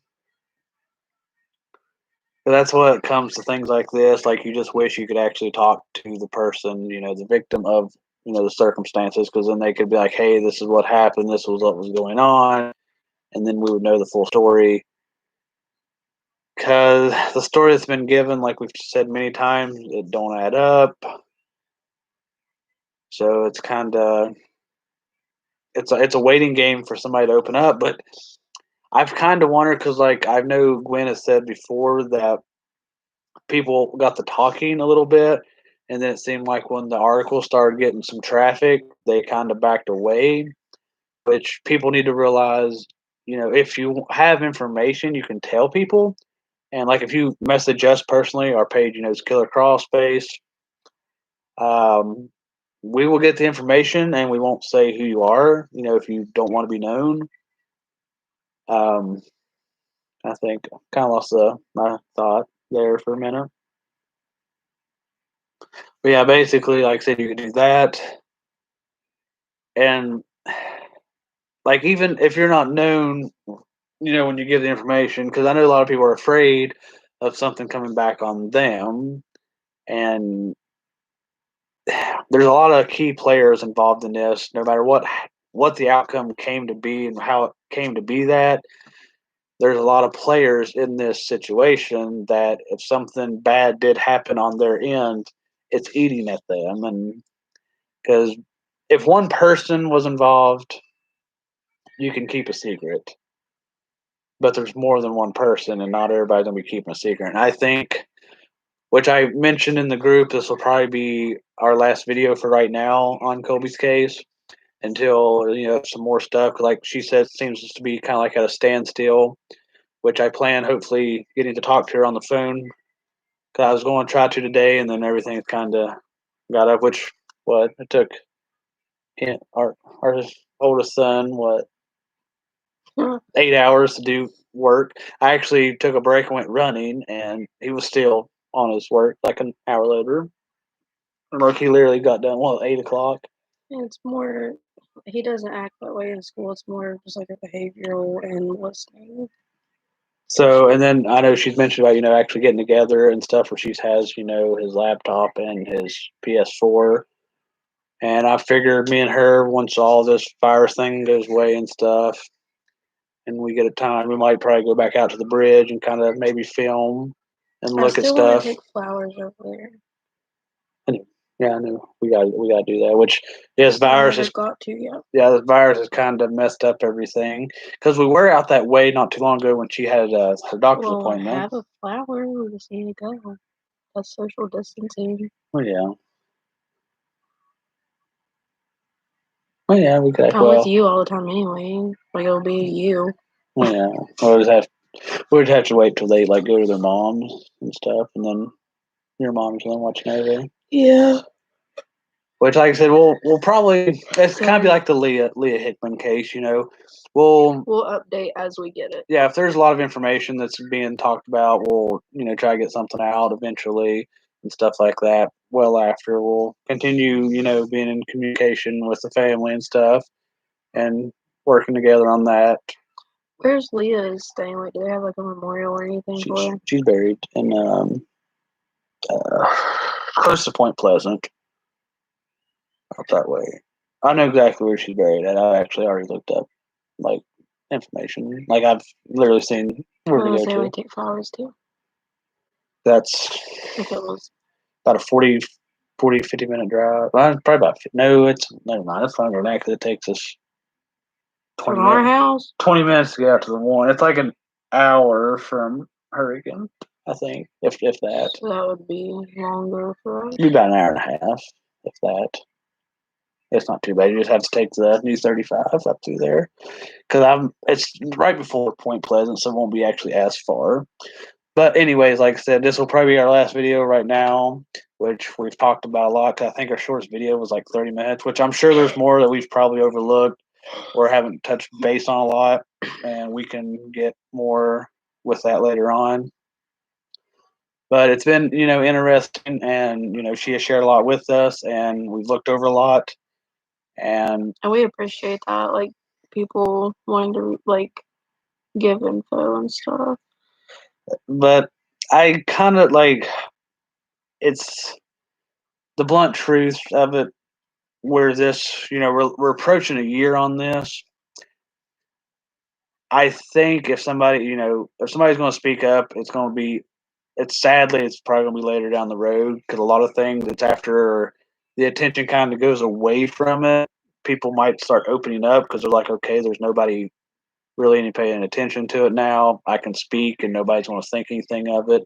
But that's what comes to things like this. Like you just wish you could actually talk to the person, the victim of, the circumstances, because then they could be like, "Hey, this is what happened. This was what was going on," and then we would know the full story. because the story that's been given, like we've said many times, it don't add up. So it's kind of it's a waiting game for somebody to open up. But I've kind of wondered because, like, I know Gwen has said before that people got to talking a little bit, and then it seemed like when the article started getting some traffic, they kind of backed away. Which people need to realize, if you have information, you can tell people. And like if you message us personally, our page, is Killer Crawl Space. Um, we will get the information, and we won't say who you are. If you don't want to be known. Um, I think I kind of lost my thought there for a minute. But yeah, basically, like I said, you can do that, and like even if you're not known, when you give the information, because I know a lot of people are afraid of something coming back on them, and there's a lot of key players involved in this. No matter what the outcome came to be and how it came to be, that there's a lot of players in this situation that if something bad did happen on their end, it's eating at them. And because if one person was involved, you can keep a secret, but there's more than one person, and not everybody's gonna be keeping a secret. And I think, which I mentioned in the group, this will probably be our last video for right now on Colby's case until some more stuff. Like she said, seems to be kind of like at a standstill, which I plan hopefully getting to talk to her on the phone. Cause I was going to try to today, and then everything kind of got up. Which what it took our oldest son 8 hours to do work. I actually took a break and went running, and he was still on his work like an hour later. Look, he literally got done 8 o'clock. It's more, he doesn't act that way in school. It's more just like a behavioral and listening. So, and then I know she's mentioned about, actually getting together and stuff where she has, his laptop and his PS4. And I figured me and her, once all this virus thing goes away and stuff, and we get a time, we might probably go back out to the bridge and kind of maybe film and look at I still want stuff. to take flowers over there. Yeah, I know we got to do that. Which this virus I is got to yet. Yeah, this virus has kind of messed up everything because we were out that way not too long ago when she had her doctor's appointment. Have a flower. We just need to go. That's social distancing. Oh yeah. Oh yeah, we could. I'm with you all the time anyway. Like it'll be you. Oh yeah, we'd have to wait till they like go to their moms and stuff, and then your mom's gonna watching everything. Yeah. Which, like I said, we'll probably it's kind of be like the Leah Hickman case, We'll update as we get it. Yeah, if there's a lot of information that's being talked about, we'll try to get something out eventually and stuff like that. Well, after we'll continue, being in communication with the family and stuff, and working together on that. Where's Leah is staying? Like, do they have like a memorial or anything for her? She's buried in close to Point Pleasant, up that way. I know exactly where she's buried at. I actually already looked up like information. Like I've literally seen where to go to. We take flowers too. That's if it was about a 40, 50-minute drive. Well, probably about, no, it's, never mind. It's longer than that because it takes us 20 from our minutes, house. 20 minutes to get out to the one. It's like an hour from Hurricane, I think, if that. So that would be longer for us. It'd be about an hour and a half, if that. It's not too bad. You just have to take the new 35 up through there. Because it's right before Point Pleasant, so it won't be actually as far. But anyways, like I said, this will probably be our last video right now, which we've talked about a lot. 'Cause I think our shortest video was like 30 minutes, which I'm sure there's more that we've probably overlooked or haven't touched base on a lot, and we can get more with that later on. But it's been, interesting, and she has shared a lot with us, and we've looked over a lot, and we appreciate that, like people wanting to like give info and stuff. But I kind of like it's the blunt truth of it, where this, we're approaching a year on this. I think if somebody, if somebody's going to speak up, it's probably going to be later down the road, because a lot of things, it's after the attention kind of goes away from it. People might start opening up because they're like, okay, there's nobody really any paying attention to it now. I can speak and nobody's going to think anything of it.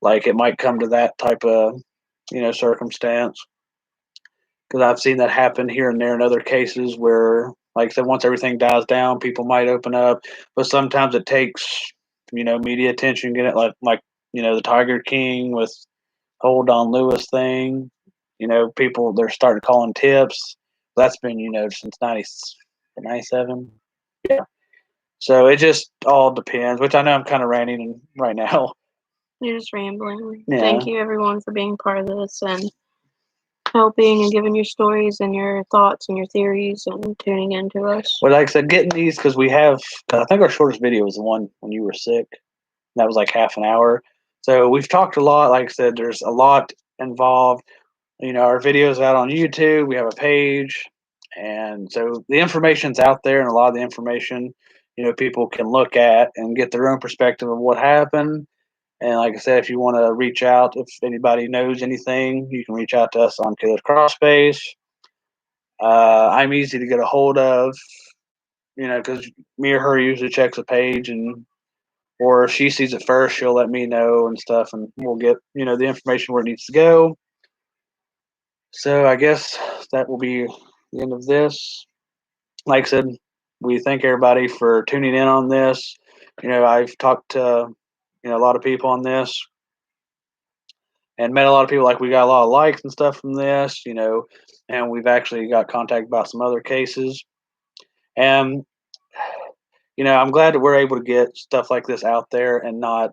Like, it might come to that type of, circumstance. Because I've seen that happen here and there in other cases where, like I said, once everything dies down, people might open up. But sometimes it takes, media attention, get it like the Tiger King with whole Don Lewis thing. People, they're starting calling tips. That's been, since 97. Yeah. So it just all depends, which I know I'm kind of ranting right now. You're just rambling. Yeah. Thank you, everyone, for being part of this and helping and giving your stories and your thoughts and your theories and tuning in to us. Well, like I said, getting these, because I think our shortest video was the one when you were sick. That was like half an hour. So we've talked a lot. Like I said, there's a lot involved. Our video's out on YouTube. We have a page. And so the information's out there, and a lot of the information, people can look at and get their own perspective of what happened. And like I said, if you want to reach out, if anybody knows anything, you can reach out to us on Killer's Crossface. I'm easy to get a hold of, because me or her usually checks a page, or if she sees it first, she'll let me know and stuff, and we'll get, the information where it needs to go. So I guess that will be the end of this. Like I said, we thank everybody for tuning in on this. I've talked to, a lot of people on this and met a lot of people. Like, we got a lot of likes and stuff from this, and we've actually got contact about some other cases. And, I'm glad that we're able to get stuff like this out there and not,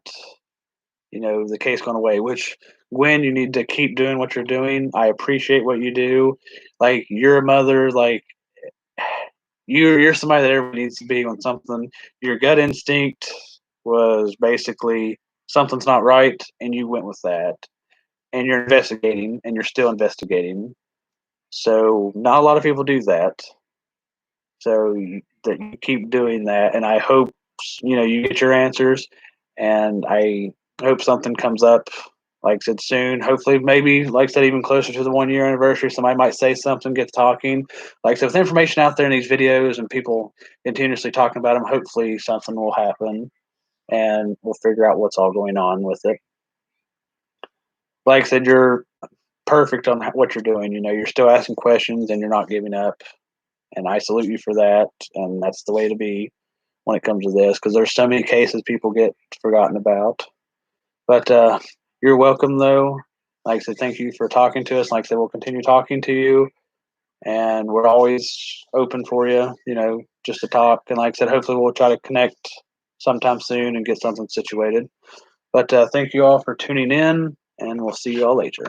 the case gone away, which Gwen, you need to keep doing what you're doing. I appreciate what you do. Like, you're a mother, like, you're somebody that everybody needs to be on something. Your gut instinct was basically something's not right, and you went with that. And you're investigating, and you're still investigating. So not a lot of people do that. So that you keep doing that, and I hope you get your answers, and I hope something comes up. Like I said, soon. Hopefully, maybe, like I said, even closer to the 1 year anniversary, somebody might say something, get talking. Like I said, with information out there in these videos and people continuously talking about them, hopefully something will happen, and we'll figure out what's all going on with it. Like I said, you're perfect on what you're doing. You're still asking questions and you're not giving up. And I salute you for that. And that's the way to be when it comes to this, because there's so many cases people get forgotten about. But you're welcome, though. Like I said, thank you for talking to us. Like I said, we'll continue talking to you. And we're always open for you, just to talk. And like I said, hopefully we'll try to connect sometime soon and get something situated. But thank you all for tuning in, and we'll see you all later.